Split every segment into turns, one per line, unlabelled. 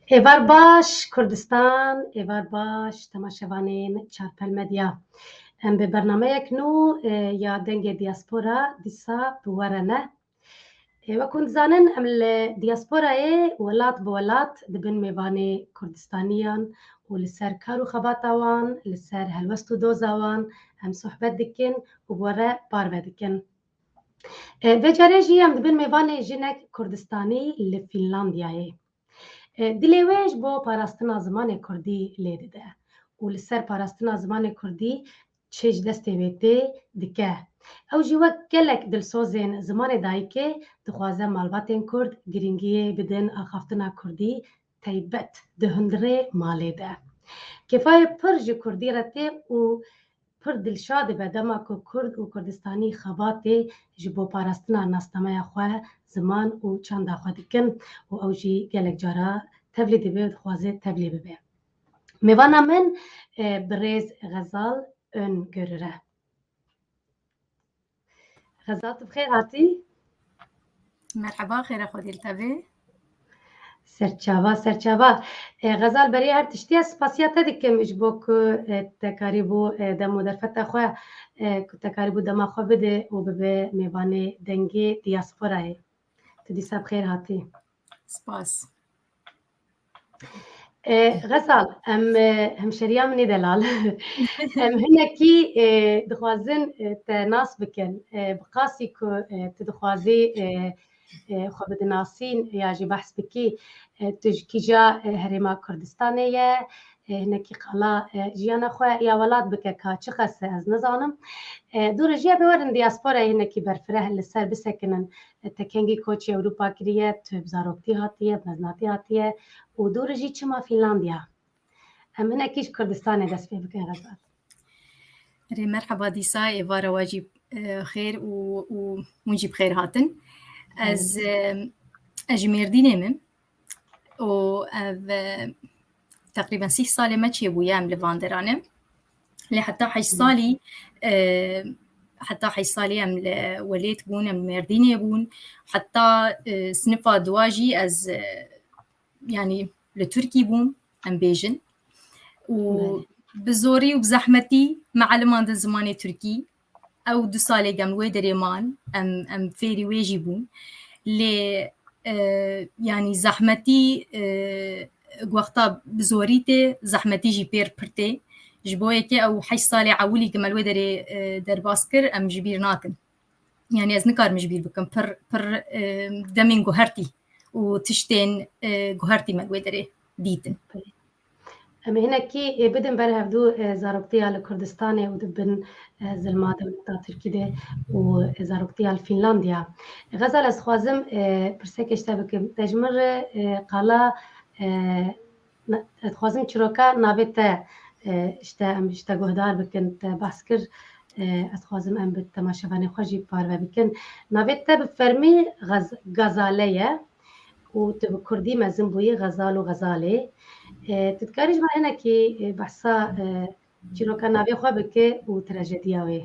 Êvar baş Kurdistan, êvar baş temaşevanên Çarpel Medya. Em bi bernameyek nû ya dengê diaspora dîsa bi we re ne. Wekû dizanin em li diasporayê welat bi welat dibin mêvanê Kurdistaniyan û li ser kar û xebata wan, li ser helwest û doza wan em sohbet dikin û bi we re bar vedikin. Vê carê jî em dibin mêvanê jinek Kurdistanî li Fînlandiyayê. Dilê wê ji bo parastina zimanê Kurdî lê dide û li ser parastina zimanê Kurdî çê ji destê wê tê dike. Ew jî wek gelek dilsozên zimanê dayîkê dixwaze malbatên Kurd girîngiyê bidin axaftina Kurdî taybet di hundirê malê de. Kêfayê pir ji Kurdî re tê û pir dilşa dibe dema ku Kurd û Kurdistanî xebatê ji bo parastina nastemeya xwe ziman û çanda xwe dikin û ew jî gelek cara tevlî dibe û dixwaze tevlî bibe. Mêvana min bi rêz Xezal Öngörür e. Xezal tu bi xêr hatî?
Merhaba, xêra xwe dîl tevê.
Serçava, serçava. Xezal berî her tiştî spasiya te dikim ji bo ku te karîbû dem û derfeta xwe ku te karîbû dema xwe bidê û bibe mêvanê dengê diasporayê. Tu dîsa bi xêr hatî.
Spas.
Xezal, em hemşeriya min ê delal. Em hinekî dixwazin te nas bikin. Bi qasî ku tu dixwazî xwe bidinasîn ya jî behs bikî tu ji kîja Herêma Kurdistanê ye, hinekî qala jiyana xwe ya welat bike ka çi xese ez nizanim. Du rijiya bê werin diasporayê hinekî berfireh li ser bisekinin. Te kengî koçî Ewropa kiriye, tu bi zaroktî hatiye, bi meznatî hatiye û du rijî çima Fînlandiya. Em hinekî ji Kurdistanê dest pê bikin Xezal.
Erê merheba dîsa êvara we jî xêr û hûn jî bi xêr hatin. Ez ji Mêrdînê min û ev teqrîben 30 salê me çêbûye em li Vanderanê. Lê heta 8 salî heta 8 salî em li Welêt bûn, em li Mêrdînê bûn. Heta sinifa duwa jî ez yanî li Tirkî bûm em bêjin. û bi zorî û bi zehmetî meeliman di zimanê Tirkî ew 2 salê gem wê derê man em fêrî wê jî bûn. Lê yanî zehmetî wexta bi zorî tê, zehmetî jî pêr pir tê. Ji bo yekê ew 8 salê ewilî gimel wê derê derbas kir em ji bîr nakin. Yani ez nikarim ji bîr bikim pir demên guhertî û tiştên guhertî me wê derê dîtin.
Em hinekî bidin ber hevdû zaroktiya li Kurdistanê û dibin zilma dewleta Tirkî de û zaroktiya li Fînlandiya. Xezal ez dixwazim pirsekê ji te bikim. Te ji min re qala ez dixwazim çîroka navê te ji te em ji te guhdar bikin. Te behs kir ez dixwazim em bi temaşevanê xwe jî parve bikin. Navê te bi fermî Gazale ye û tu bi Kurdî mezin bûyî Xezal û Xezalê. Tu dikarî ji me hinekî behsa çîroka navê xwe bike û trajediya wê.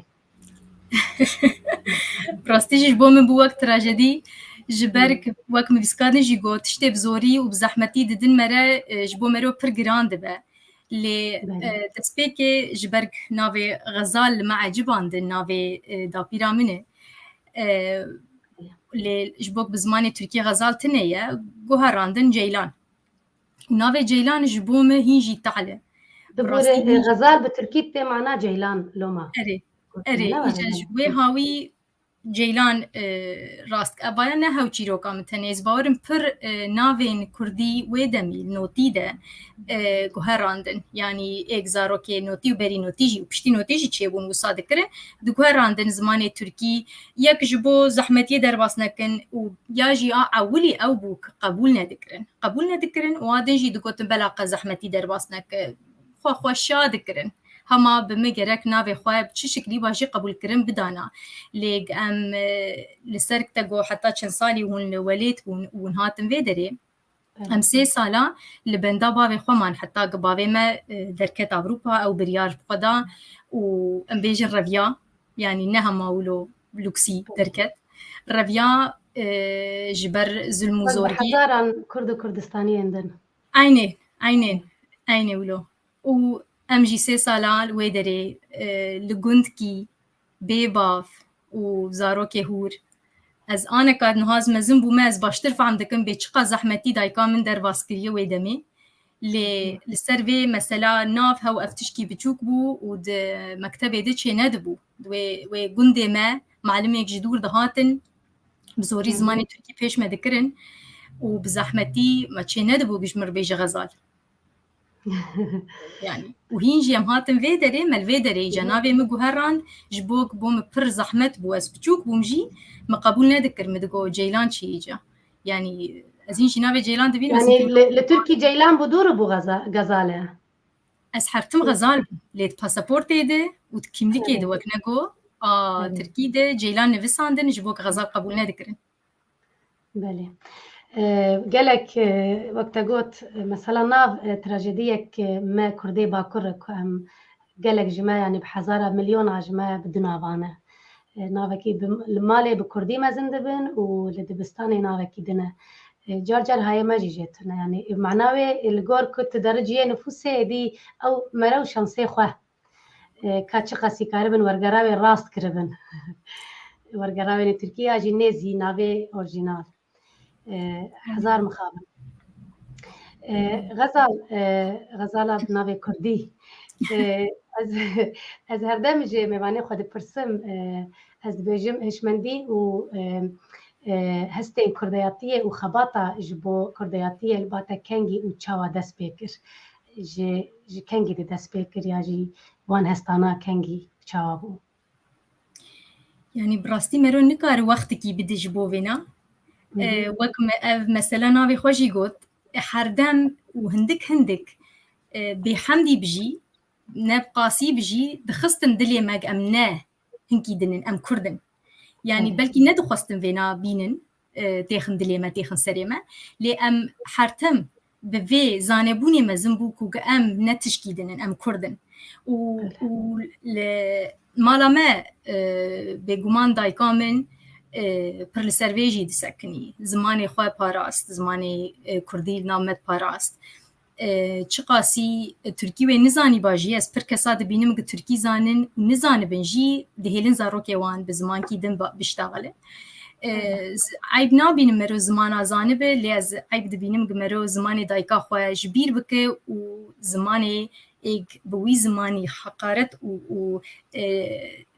Rastî ji bo min bû wek trajedî ji ber wek min bîstkarî jî got tiştê bi zorî û bi zehmetî didin me re ji bo me re pir giran dibe. Lê destpêkê ji ber navê Xezal li me eciban din navê dapîra min e. Lê ji bo bi zimanê Tirkî Xezal tune ye guherandin Ceylan. Navê Ceylan ji bo me hîn jî tehl e.
Xezal bi Tirkî tê mana Ceylan loma.
Erê îca ji wê hawî Ceylan rast evaya ne hew çîroka min tenê ez bawerim pir navên Kurdî wê demî notî de guherandin. Yanî êk zarokê notî û berî notî jî û piştî notî jî çêbûn wisa dikirin diguherandin zimanê Tirkî yek ji bo zehmetiyê derbas nekin û ya jî a ewilî ew bû qebûl nedikirin. Qebûl nedikirin û adin jî digotin bela qe zehmetî derbas neke xwe xweşa dikirin. Hema bi me gerek navê xwe bi çi şeklî bajî qebûl kirin bidana. Lê em li ser te got heta çend salî hûn li Welêt bûn û hûn hatin vê derê em 3 sala li benda bavê xwe man heta bavê me derket Ewropa ew biryar xwe da û em bêjin reviya yanî ne hema wilo lûksî derket. Reviya ji ber zulm û zorî
Hezaran Kurd û Kurdistaniyên din.
عینێ ولۆ و ئەم ژی 3 ساڵان وێ دەرێ li gundkî bêbav û zarokê hûr ez aneka nihaz mezin bûme ez baştir fehm dikim bê çiqa zehmetî dayika min dervas kiriye wê demê lê li ser vê mesela nav hew ev tişkî biçûk bû û di mektebê de çê nedibû wê gundê me malimêk ji dûr dihatin bi zorî zimanê Tirkî pêş me dikirin û bi zehmetî me çê nedibû bijmir bêje Xezal yani û hîn jî em hatin vê derê me li vê derê îca navê min guherand ji bo min pir zehmet bû ez biçûk bûm jî me qebûl nedikir me digo Ceylan çi îca yani ez hîn jî navê Ceylan dibînim
yani li Tirkî Ceylan bû dûr bû Xezalê
ez hertim Xezal bûm lê pasaportê de û kimlikê de wek nego a Tirkî de Ceylan nivisandin ji bo ku Xezal qebûl nedikirin
belê gelek wekte got mesela nav trajediyek me Kurdê Bakur ku em gelek ji me yani bi hezara milyona ji me bi du navane navekî li malê bi Kurdî mezin dibin û li dibistanê navekî dine car car haye me jî jê tune yani mena wê li gor ku tu dereciyê nüfusê êdî ew mere û şansê xwe ka çi qasî karibin wergeravê rast kiribin wergeravên Tirkiya jî nêzî navê orjînal hezar mixabin Xezala bi navê Kurdî ez herdem jê mêvanê xwe dipirsim ez dibêjim hişmendî û hestên kurdeyatiyê û xebata ji bo kurdeyatiyê li bate kengî û çawa dest pê kir ji kengî de dest pê kir ya jî wan hestana kengî çawa bû
yani bi rastî mero nikare wextekî bide ji bo vêna wek me ev mesela navê xwe jî got herdem û hindik bêhemdî bijî ne qasî bijî dixistin dilê me em ne hinkî dinin em Kurdin yani belkî nedixwestin vêna bînin têxin dilê me têxin serê me lê em hertim bi vê zanebûnê mezin bû ku em ne tişkî dinin em Kurdin û li mala me bêguman dayika min pir li ser vê jî disekinî zimanê xwe parast zimanê Kurdî namet parast çi qasî Tirkî wê nizanî bajî ez pir kesa dibînim ku Tirkî zanin nizanibin jî dihêlin zarokê wan bi zimankî din biştexile eyb nabînim mero zimana zanibe lê ez eyb dibînim ku mero zimanê dayika xwe ji bîr bike û zimanê êk bi wî zimanî heqaret û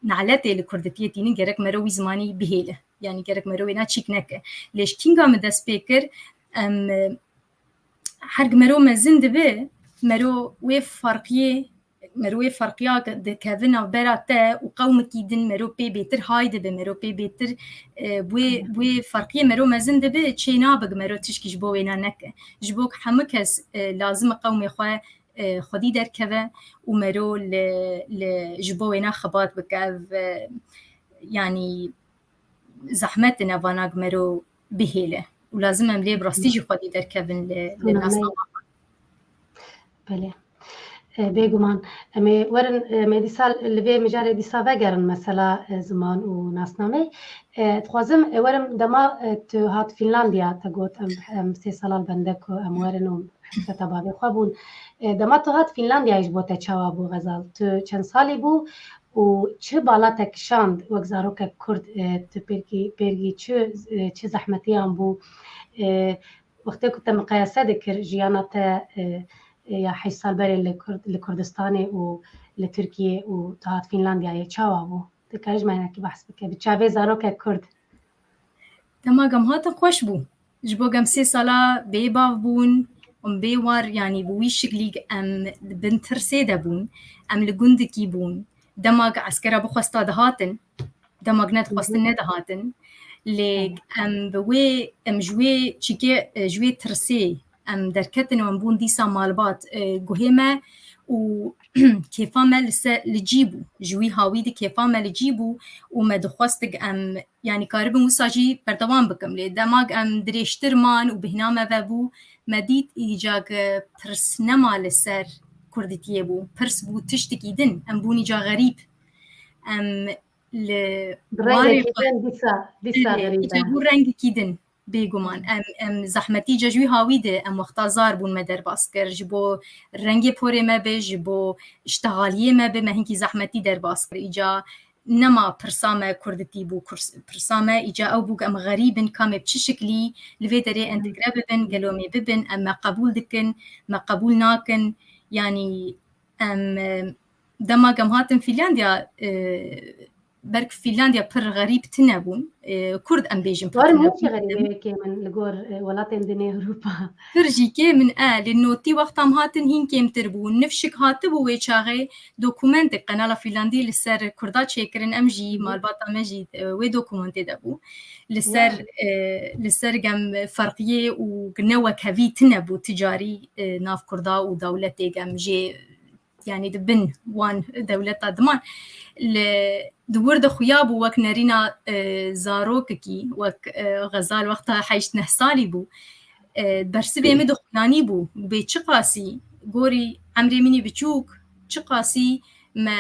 naletê li kurdiyetî tînin gerek mero wî zimanî bihêle yani gerek mero wê çîk neke lê ji kînga min dest pê kir em her mero mezin dibe mero wê farqiya dikevin navbera te û qewmekî din mero pê bêtir hay dibe mero pê bêtir wê farqiyê mero mezin dibe çê nabe mero tişkî ji bo wêna neke ji bo hemû kes lazim qewmê xwe xwedî derkeve û mero ji bo wêna xebat bike ev yani zehmetin evana mero bihêle û lazim em lê bi rastî jî xwedî derkevin li nasnama
belê bêguman em ê werin em ê dîsa li vê mijarê dîsa vegerin mesela ziman û nasnamê dixwazim werim dema tu hat Fînlandiya te got em 3 salan bende ku em werin û hesbeta bavê xwe bûn dema tu hat Fînlandiyayê ji bo te çawa bû Xezal tu çend salî bû û çi bala te kişand wek zarokek Kurd tu pêrgî çi zehmetiyan bû wextê ku te miqyase dikir jiyana te ya 8 sal berê li Kurdistanê û li Tirkiyê û tu hat Fînlandiyayê çawa bû dikarî ji me hinekî behs bike bi çavê zarokek Kurd
dema gem hatin xweş bû ji bo gem 3 sala bêbav bûn bê war yani bi wî şiklî em bin tirsê de bûn em li gundikî bûn demak eskera bixwesta dihatin demak nedixwestin nedihatin lê em bi wê em ji wê çîkê ji wê tirsê em derketin û em bûn dîsa malbat guhê me û kêfa me li cî bû ji wî hawî de kêfa me li cî bû û me dixwestik em yani karibin wisa jî berdewam bikim lê demak em dirêjtir man û bihna me vebû me dît îca pirs nema li ser Kurdîtiyê bû pirs bû tiştekî din em bûn îca xerîb em li
rengekî din dîsa
îca bû rengekî din بێگومان ئەم زەحمەتی جەژوی هاویدێ ئەم وەختا زار بوون مە دەرباس کرد ji بۆ rengê porê me bê ji bo iştihaliyê me bê me hinkî zehmetî derbas kir îca nema pirsa me kurditî bû pirsa me îca ew bû em xerîbin kamê çi şiklî li vê derê entegre bibin gelo me bibin em me qebûl dikin me qebûl nakin yanî em dema gem hatin Fînlandiya berk Fînlandiya pir xerîb tune bûn Kurd em bêjin
وارموشي غريبة كمان لجور ولاتين دنيا أوروبا
pir jî kê min lê notî wextam hatin hîn kêmtir bû nifşik hatibû wê çaxê dokumentek Qenala Fînlandî li ser Kurda çêkirin em jî malbata me jî wê dokumentê de bû li ser gem ferqiyê û ginewek hevî tune bû ticarî nav Kurda û dewletê gem jê yani dibin wan dewleta diman li di wir de xuya bû wek nerîna zarokekî wek Xezal wexta 8 salî bû bersivê min dixuyanî bû bê çi qasî gorî emrê minî biçûk çi qasî me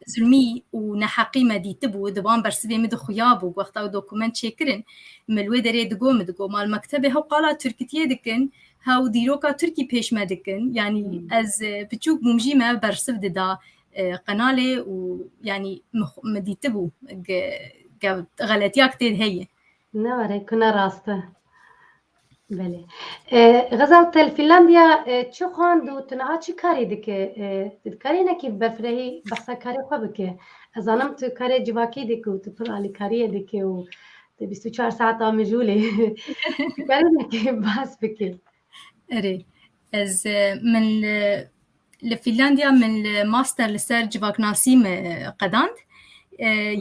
zulmî û neheqî me dîtibû diwan bersivê min dixuya bû wexta ew dokument çêkirin min wê derê digo min digo mal mektebê hew qala Tirkîtiyê dikin hew dîroka Tirkî pêş me dikin yanî ez biçûk bûm jî me bersiv dida Qenalê û yanî me dîtibû xeletiyak tê heye
نواره كنا راسته بله غزال تل فنلندیا چه خواند و تنها چی کاری دکه کاری نکی برفرهی بحثا کاری خواه بکه از آنم تو کاری جواکی دکه و تو پر آلی کاری دکه و 24 ساعت آمجوله کاری نکی بحث بکه
اره از من لفنلندیا من ماستر لسر جواکناسی قداند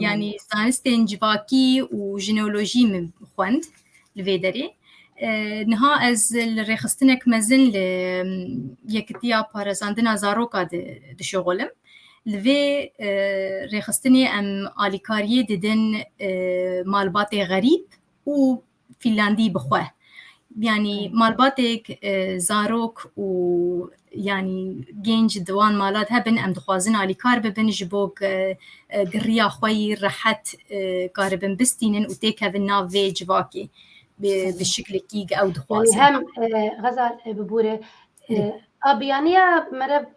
yani zanistên civakî û jinolojî min xwend li vê derê niha ez li rêxistinek mezin li Yekîtiya Parêzandina Zaroka dişexulim li vê rêxistinê em alîkariyê didin malbatê xerîb û Fînlandî bixwe yani malbatêk zarok û yani genç diwan malat hebin em dixwazin alîkar bibin ji bo giriya xwe yî rehet karibin bistînin û têkevin nav vê civakê bi şiklekî ew dixwazin
hem Xezal bibûre abiyaniya mere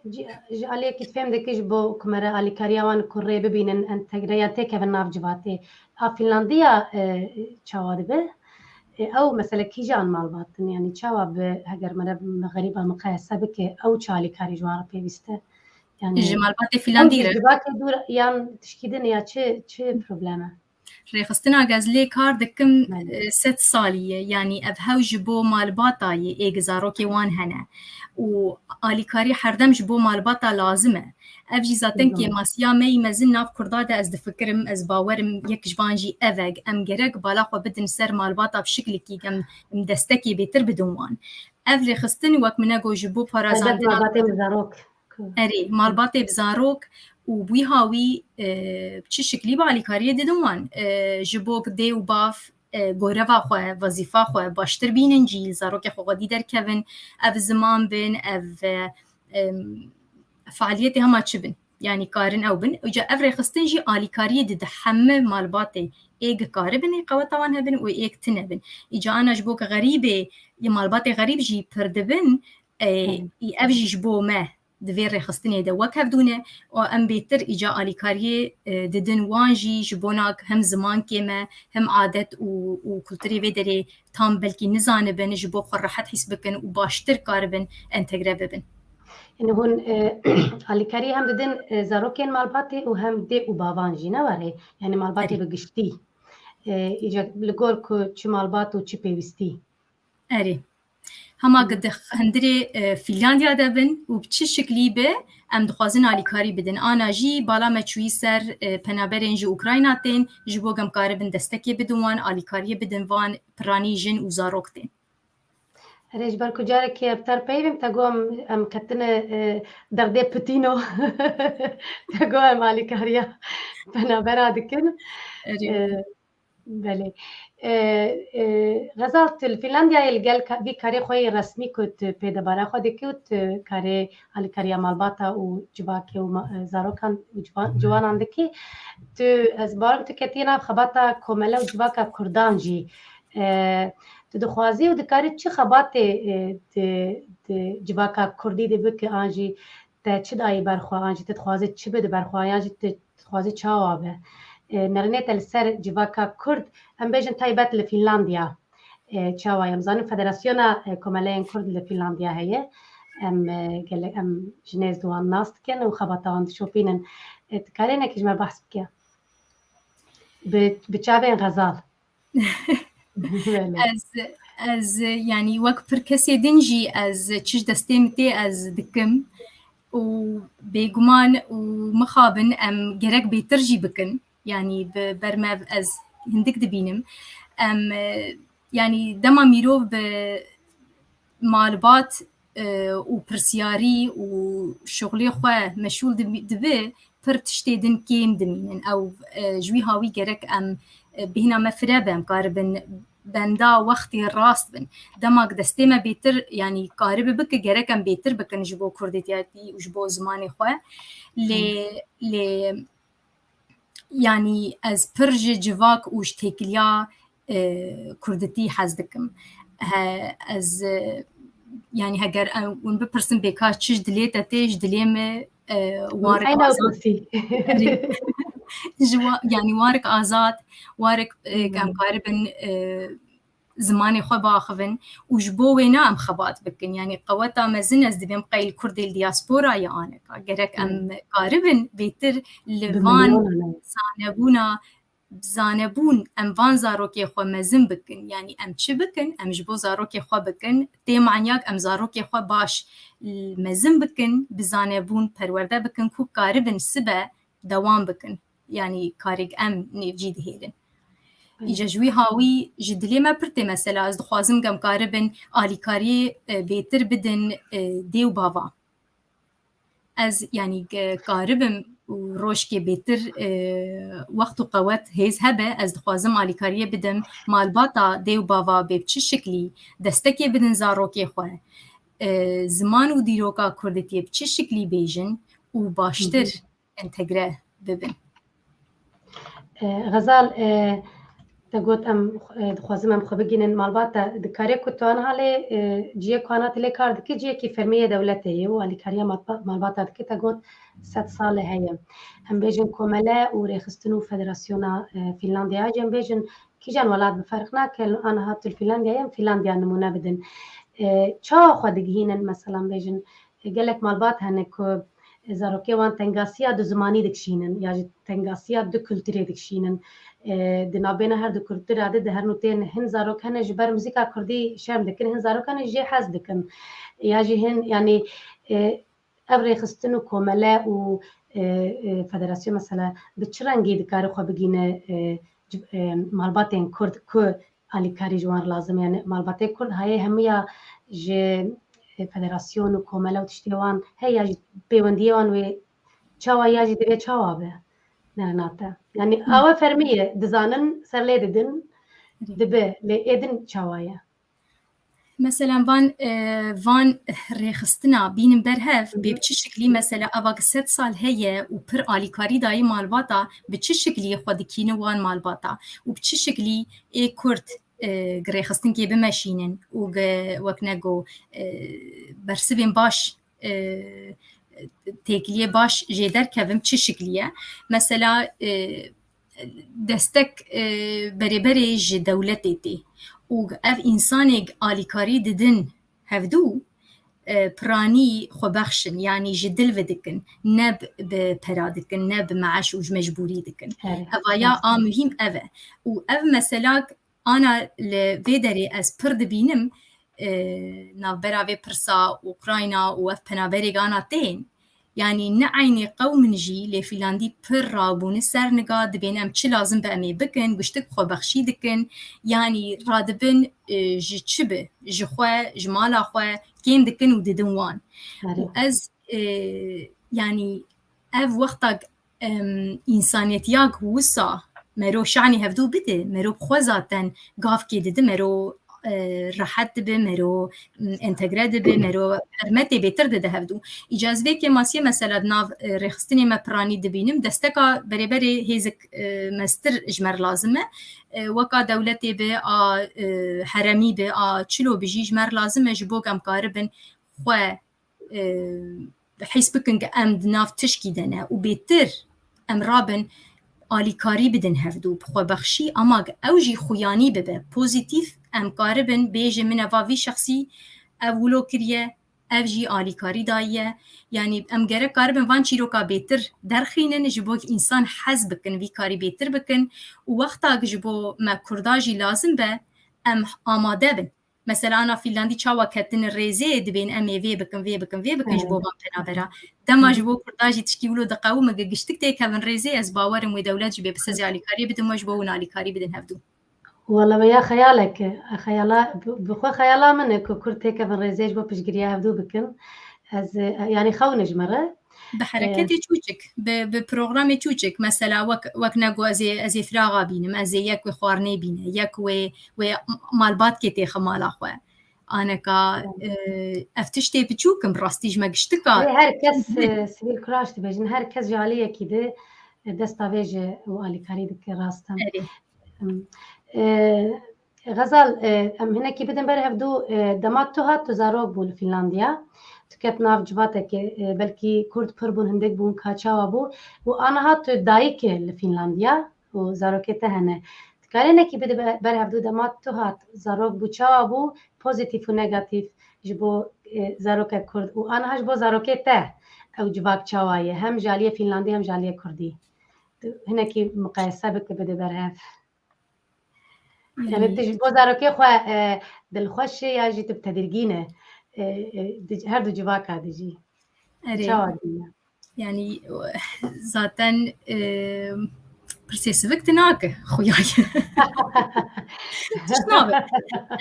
ji aliyekî fêm dike ji bo ku mere alîkariya wan kurrê bibînin entegreya têkevin nav civatê a Fînlandiya çawa dibe او مثلا کیجان مالباتن یعنی چاوا به اگر من غریبا مقایسه بکه او چالی کاری جوان پیوسته
یعنی مالبات فنلاندی
ره دور یان تشکیدن یا چه پروبلمه
رێخستنا گەزلێ کار دکم 3 سالیە یعنی ev hew ji bo malbatayê êgî zarokê wan hene û alîkarî herdem ji bo malbata lazim e ev jî zaten kêmasiya me yî mezin nav Kurda de ez difikirim ez bawerim yek ji van jî ev e em gerek bala xwe bidin ser malbata bi şiklekî em destekê bêtir bidin wan ev rêxistin wek min ego ji bo parazandina erê malbatê bi zarok û wî hawî çi şiklî bi alîkariyê didin wan ji bo dê û bav goreva xwe wezîfa xwe baştir bînin cî zarokê xwe xwedî derkevin ev ziman bin ev faaliyetê hema çi bin yanî karin ew bin îca ev rêxistin jî alîkariyê dide heme malbatê êg karibin ê qeweta wan hebin û êg tune bin îca ana ji bo ku xerîbê malbatê xerîb jî pir dibin ev jî ji bo me divê rêxistinê de wek hevdûne û em bêtir îca alîkariyê didin wan jî ji bo nak hem zimankê me hem adet û kulturê vê derê tam belkî nizanibin ji bo xwe rehet hîs bikin û baştir karibin entegre bibin
yani hûn alîkariyê hem didin zarokên malbatê û hem dê û bavan jî ne were yani malbatê bi giştî îca li gor ku çi malbat û çi pêwîstî
erê hema hindirê Fînlandiya de bin û bi çi şiklî be em dixwazin alîkarî bidin ana jî bala me çûyî ser penaberên ji Ukrayna tên ji bo em karibin destekê bidin wan alîkariyê bidin van piranî jin û zarok tên
erê ji ber ku carekê ev ter peyvim te got em ketine derdê Putîno te got em alîkariya penabera dikin belê Xezal til Fînlandiyayê li gel vî karê xwe yê resmî ku tu pêdebara xwe dikî û tu karê alîkariya malbata û civakê û zarokan û ciwanan dikî tu ez barim tu ketiyê nav xebata komele û civaka Kurdan jî tu dixwazî û dikarî çi xebatê di civaka Kurdî de bike an jî te çi dayî berxwe an jî te dixwazî çi bi di berxwe yan jî te dixwazî çawa be nêrînê te li ser civaka Kurd em bêjin taybet li Fînlandiya çawa ye em zanin Federasyona Komeleyên Kurd li Fînlandiya heye em gelek em ji nêz di wan nas dikin û xebata wan dişopînin dikarî nekî ji me behs bike bi çavên Xezal
ez yani wek pir kesê din jî ez çiş destê min tê ez dikim û bêguman û mixabin em gerek bêtir jî bikin yani bi bermev ez hindik dibînim em yani dema mirov bi malbat û pirsyarî û şoxlê xwe meşûl dibe pir tiştê din kêm dimînin ew ji wî hawî gerek em bihîna me firebe em karibin benda wextê rast bin demak destê me bêtir yani karibe bike gerek em bêtir bikin ji bo kurdîtiyatî û ji bo zimanê xwe lê yani ez pir ji civak û ji têkiliya kurdîtî hez dikim ez yani heger hûn bipirsin bêka çi ji dilê te tê ji dilê me yani warek azad warek em karibin zimanê xwe biaxivin û ji bo wê ne em xebat bikin yani qeweta mezin ez dibêm qeyl Kurdê li diasporaya aneka gerek em karibin bêtir li van zanebûna zanebûn em van zarokê xwe mezin bikin yani em çi bikin em ji bo zarokê xwe bikin tê manyak em zarokê xwe baş mezin bikin bi zanebûn perwerde bikin ku karibin sibe dewam bikin yani karek em nêvcî dihêlin îja ji wî hawî ji dilê me pir tê mesela ez dixwazim em karibin alîkariyê bêtir bidin dê û bava ez yani karibim û rojkê bêtir wext û qewet hêz hebe ez dixwazim alîkariyê bidim malbata dê û bava bê bi çi şiklî destekê bidin zarokê xwe ziman û dîroka kurdîtiyê bi çi şiklî bêjin û baştir entegre bibin
Xezal te got em dixwazim em xwe bigînin malbata dikarê ku tu an halê ciyê ku hana tilê kar dikî ciyekî fermiyê dewletê ye û alîkariya malbata dikî te got 100 salê heye em bêjin komele û rêxistin û Federasyona Fînlandiyayê em bêjin kîjan welat bi ferq nake an hatil Fînlandiyayê em Fînlandiya nimûne bidin çawa xwe digihînin mesela bêjin gelek malbat hene ku zarokê wan tengasiya du zimanî dikişînin ya jî tengasiya du kulturê dikişînin di navbêne her du kultura de di her nûtên hin zarok hene ji ber muzîka Kurdî şerm dikin hin zarok hene jê hez dikin ya jî hin yani ev rêxistin û komele û federasyon mesela bi çi rengî dikare xwe bigîne malbatên Kurd ku alîkarî ji wan lazim yani malbatê Kurd hayê hemiya ji federasyon û komele û tiştê wan heya jî pêwendiyê wan wê çawa ya jî divê çawa be nenate yani awe fermiye dizanin ser lê didin dibe lê êdin çawa ye
mesela van rêxistina bînin berhev bê bi çi şiklî mesela ava 100 sal heye û pir alîkarî dayî malbata bi çi şiklî xwe dikînin wan malbata û bi çi şiklî ê Kurd rêxistinkê bimeşînin û wek nego bersivên baş têkiliyê baş jê derkevin çi şiklî ye mesela destek berêberê ji dewletê tê û ev însanê alîkarî didin hevdû piranî xwebexşin yanî ji dil ve dikin ne bi pera dikin ne bi meeş û ji mecbûrî dikin hevaya a mühîm ev e û ev mesela ana li vê derê ez pir dibînim navbera vê pirsa Ukrayna û ev penaberêgana tên yani ne aynê qewmin jî lê Fînlandî pir rabûne ser niga dibên em çi lazim be em ê bikin giştik xwebexşî dikin yanî radibin ji çi bi ji xwe ji mala xwe kêm dikin û didin wan û ez yani ev wexta însaniyetiya wisa mero şanî hevdû bide mero xwe zaten gavkê didi mero راحت به مرو انتگره به مرو حرمت بهتر ده هفدو اجازه که ماسی مثلا ناو رخصتنی ما پرانی دبینم دستکا برابر هیزک مستر اجمر لازمه وکا دولتی به حرمی به چلو بجی اجمر لازمه جبو کم کاربن خو حس بکن که ام ناف تشکی دنه و بهتر ام رابن آلیکاری بدن هفدو بخوا بخشی اما اوجی خویانی ببه پوزیتیف ام کاربن بیجه من واوی شخصی اولو کریه اوجی آلیکاری دایه یعنی ام گره کاربن وان چیروکا بهتر درخینن جبو انسان حز بکن وی کاری بهتر بکن و وقتا جبو ما کرداجی لازم به ام آماده بن مثلا انا فنلندی چاوا کتن ریزه دبین ام وی بکن جبو بام پنابرا دما جبو کرداجی تشکیولو دقاو مگه گشتک ته کون ریزه از باورم و دولت جبه بس آلیکاری بدن جبو ون آلیکاری بدن هفدو
والله يا خيالك خيالا بخو خيالا منك كرتي كفن ريزيج بو بشجريا هفدو بكن از يعني خونج مرة
بحركات چوچک به پروگرام چوچک مثلا وک نگو از فراغ بینم از یک و خوارنه بینه یک و مالبات که تیخ مالا خو انا کا افتشتي بچوكم راستيج ما گشتكا
هر کس سویل کراش تبجن هر کس جاليه كده دستاويج واليكاري دك راستم غزال ام هنا كي بدن بره هفدو دماتو هات زاروك بول فنلنديا تكت ناف جواتك بلكي كرد پربون هندك بون كاچاوا بو و انا هات دايك لفنلنديا و زاروكته هنه تكارينه كي بده بره هفدو دماتو هات زاروك بو چاوا بو بوزيتيف و نيجاتيف جبو زاروك كرد و انا هاش بو زاروكته او جواك چاوايه هم جاليه فنلندي هم جاليه كردي هنا كي مقايسه بك بده بره يعني تجبو زاروكي خو دلخوش يا جي تبتدرجينه هر دو جواكا دجي
يعني ذاتن برسيس وقت ناك خوياي شنو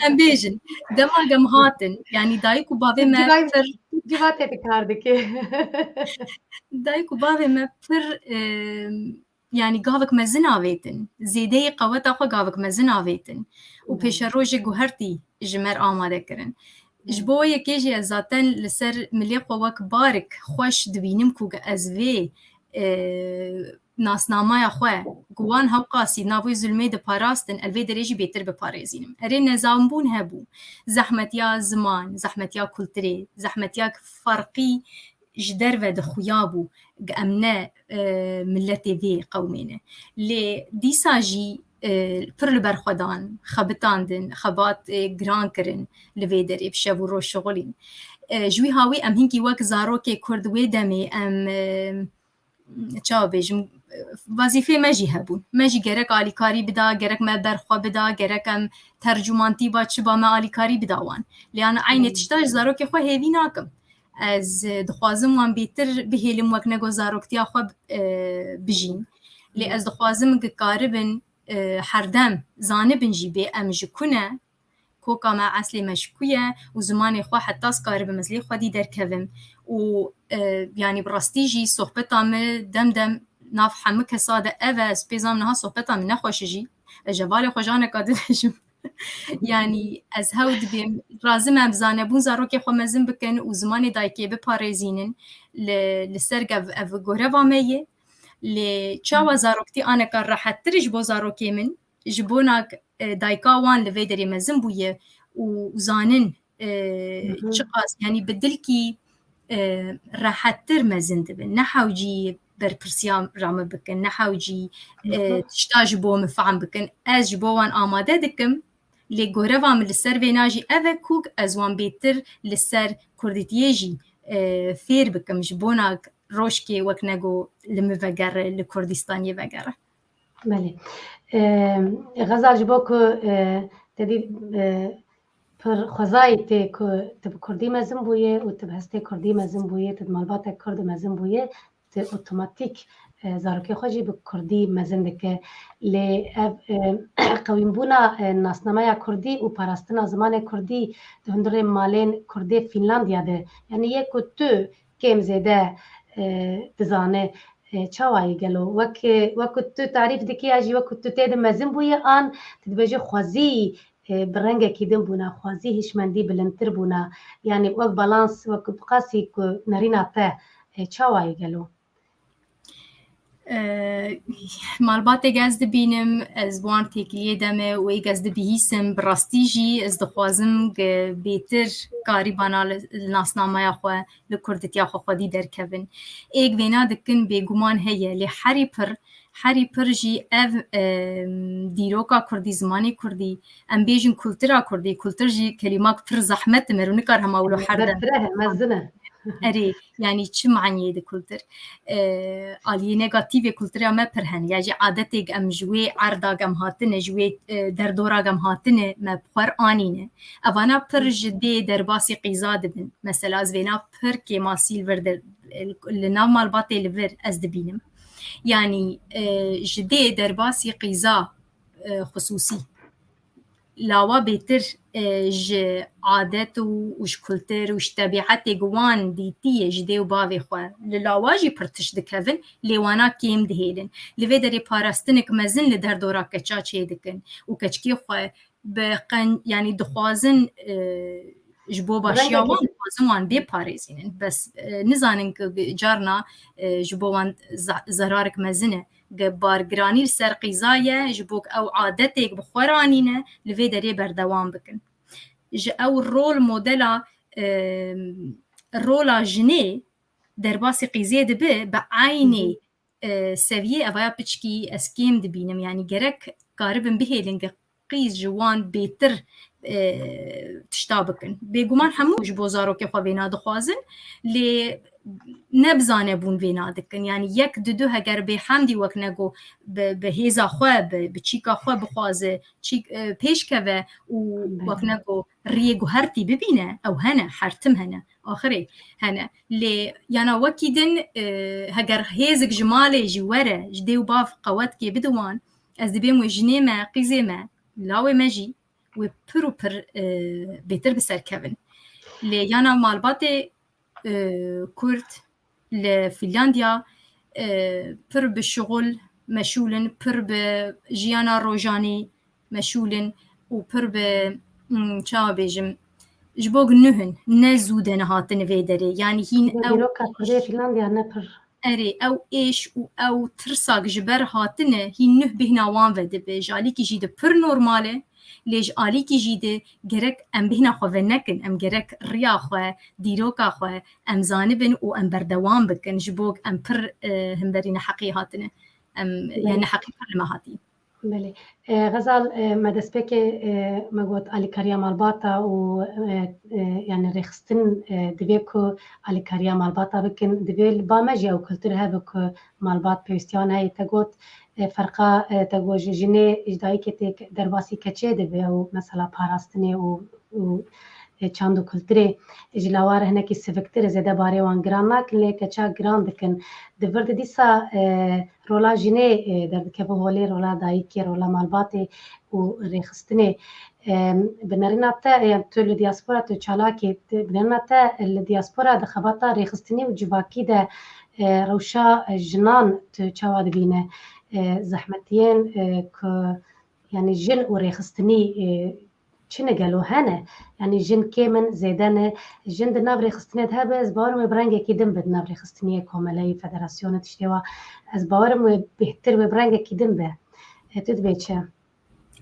ام بيجن دما جمهاتن يعني دايكو بابي ما فر
جواتي تكاردك
دايكو بابي ما فر يعني قافك مزناويتن زيدي قوتا خو قافك مزناويتن و پیش روج گوهرتي جمر آماده کرن جبو یکیجی ذاتن لسر ملی قوک بارک خوش دبینم کوگ از وی ناسنامه خواه گوان هاو قاسی ناوی ظلمه ده پاراستن الوی درجی بهتر بپارێزینم اره نظام بون هبو زحمتیا زمان زحمتیا کلتری زحمتیا فرقی جدر و دخویا بو امنه ملت وی قومینه لی دیسا جی پر لبرخودان خبتاندن خبات گران کرن لوی دری بشب و رو شغلین جوی هاوی ام هنگی وک زاروک کردوی دمی ام چاو بیجم وظیفه مجی هبون مجی گرک آلیکاری بدا گرک ما برخوا بدا گرک ام ترجمانتی با چبا ما آلیکاری بداوان لیان عین تشتاج زاروک خو هیوی ناکم از دخوازم وان بیتر بهیلم وک نگو زاروکتیا خو بجین لی از دخوازم گکاربن حردم زانه بنجی به امج کنه کوکا ما اصلی مشکویه و زمان خو حتی سکار به مزلی خودی درکوم و یعنی براستیجی صحبتام دم ناف همه کساده اوه سپیزام نها صحبتام نخوشجی جوال خوشانه کاده بشم یعنی از هود بیم رازم ام زانبون زاروک خو مزن بکن و زمان دایکی بپارێزینن لسرگو او گوره وامیه لی چاوا زاروکتی آنه کار راحت ترش بو زاروکی من جبوناک دایکا وان لوی دری مزن بویه و زانن چقاس یعنی بدل کی راحت تر مزن دبن نحوجی برپرسیام رامه بکن نحوجی تشتاج بو مفعم بکن از جبو وان آماده دکم لی گوره وام لسر ویناجی اوه کوک از وان بیتر لسر کردیتیجی فیر بکم جبوناک روشکی وک نگو لموگره لکردستانی وگره
بله غزال جبو که تدی پر خوزایی تی که تب کردی مزن بویه و تب هسته کردی مزن بویه تب مالبات کرد مزن بویه تی اتوماتیک زارکی خوشی به کردی مزن دکه لی قویم بونا ناسنامه کردی و پاراستنا زمان کردی دهندر مالین کردی فنلندیا ده یعنی یک و تو کم زیده دزانه چاوایی گلو وک تو تعریف دکی اجی وک تو تید مزن بوی آن تدبیج خوازی برنگکی دم بونا خوازی هیشمندی بلندتر بونا یعنی وەک بالانس وەک بقاسی نەرینا te çawayê gelo
malbatê ez dibînim ez wan têkiliyê deme wê ez dibihîsim bi rastî jî ez dixwazim bêtir karîbana li nasnameya xwe li kurditiya xwe xwedî derkevin êk vêna dikin bêguman heye lê herî pir jî ev dîroka Kurdî zimanê Kurdî em bêjin kultura Kurdî kultur jî kelîmak pir zehmet dimir û nikar hema wilo herde
mezine
erê yanî çi maniyê di kultur aliyê negatîvê kultura me pir hene ya jî adetê em ji wê erda gem hatine ji wê derdora gem hatine me xwer anîne evana pir ji dê derbasî qîza dibin mesela ez vêna pir kêmasî li vir li nav malbatê li vir ez dibînim yani ji dê derbasî qîza xusûsî lawa bêtir ji adet û ji kultur û ji tebîetê wan dîtiye ji dê û bavê xwe li lawa jî pir tişt dikevin lê wana kêm dihêlin li vê derê parastinek mezin li derdora keça çê dikin û keçikê xwe bi yani dixwazin ji bo başiya wan dixwazin wan bêparêzînin bes nizanin ku carna ji bo wan zerarek mezin e bargiranî li ser qîza ye ji bo ew adetêk bi xwe ranîne li vê derê berdewam bikin ji ew rol modela rola jinê derbasî qîzê dibe bi aynê seviyê evaya piçkî ez kêm dibînim yani gerek karibin bihêlin qîz ji wan bêtir tişta bikin bêguman hemû ji bo zarokê xwe vêna dixwazin lê nebzane bûn vêna dikin yani yek du heger bêhemdî wek nego bi hêza xwe bi çîka xwe bixwaze pêşkeve û wek nego riyê guhertî bibîne ew hene hertim hene axirê hene lê yana wekî din heger hêzik ji malê jî were ji dê û bav qewetkê bidiwan ez dibêm wê jinê me qîzê me lawê me jî wê pir û pir bêtir bi ser kevin lê yana malbatê Kurd li Finlandiya pir bi şiğul meşûlin pir bi jiyana rojanî meşûlin û pir bi çawa bêjim ji bo nûhin ne zû de nehatin vê derê yani hîn
Finlandiya ne pir
erê ew êş û ew tirsak ji ber hatine hîn nûh bêhna wan ve dibe ji alîkî jî de pir normal e lê ji alîkî jî de gerek em bêhna xwe ve nekin em gerek riya xwe dîroka xwe em zanibin û em berdewam bikin ji bo em pir himberî neheqî hatine em yani neheqî pir li me hatî
بله غزال ما دەستپێکێ مەگوت ئالیکاریە مالباتە و یعنی ڕێخستن دەبێت کو ئالیکاریە مالباتە بکن دەبێت بامەژی ئەو کولتور هەبێت کو مالبات پێویستیان هەیە تەگوت فەرقا تەگۆ ژنێ ئیجدایکێتێک دەرباسی کەچێ دەبێت و مەسەلا پاراستنێ و چند و کلتری جلاوار هنکی سفکتر زده باره وان گران نکن لی کچا گران دکن دورد دیسا رولا جنه در دکبه هولی رولا دایی که رولا مالباتی و ریخستنه بنرنا تا تو لدیاسپورا تو چالاکی بنرنا تا لدیاسپورا دخباتا ریخستنی و جواکی ده روشا جنان تو چاوا دبینه زحمتین که یعنی جن و ریخستنی چنه گلو هنه یعنی جن کمن زیدنه جن در ناو ریخستنیت هبه از باورم برنگه کدیم بد ناو ریخستنیه کامله فدراسیون تشتیوا از باورم بهتر و برنگه کدیم به تود بیچه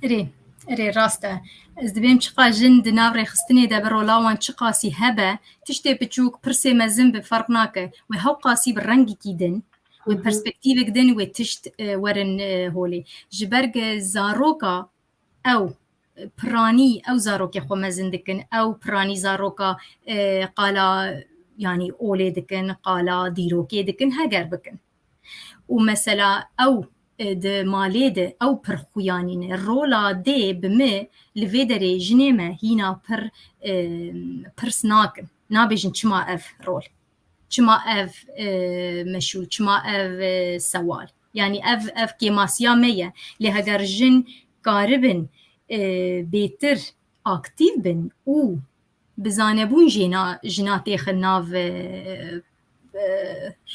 ری راسته از دبیم چقا جن در ناو ریخستنیه ده برولاوان چقاسی هبه تشتی بچوک پرسه مزن به فرق ناکه و هاو قاسی برنگی کدین و پرسپکتیو کدین و تشت ورن هولی جبرگ زاروکا او پرانی او زاروکی خو مزن دکن او پرانی زاروکا قالا yani اولی دکن قالا دیروکی دکن هگر بکن و مثلا او د مالی ده او پر خویانینه رولا ده بمه لوی دره جنیمه هینا پرسناکن نابیجن چما اف رول چما اف مشول چما اف سوال yani ev kemasya meye li heger jin karibin bêtir aktiv bin û bizanebûn jina têxin nav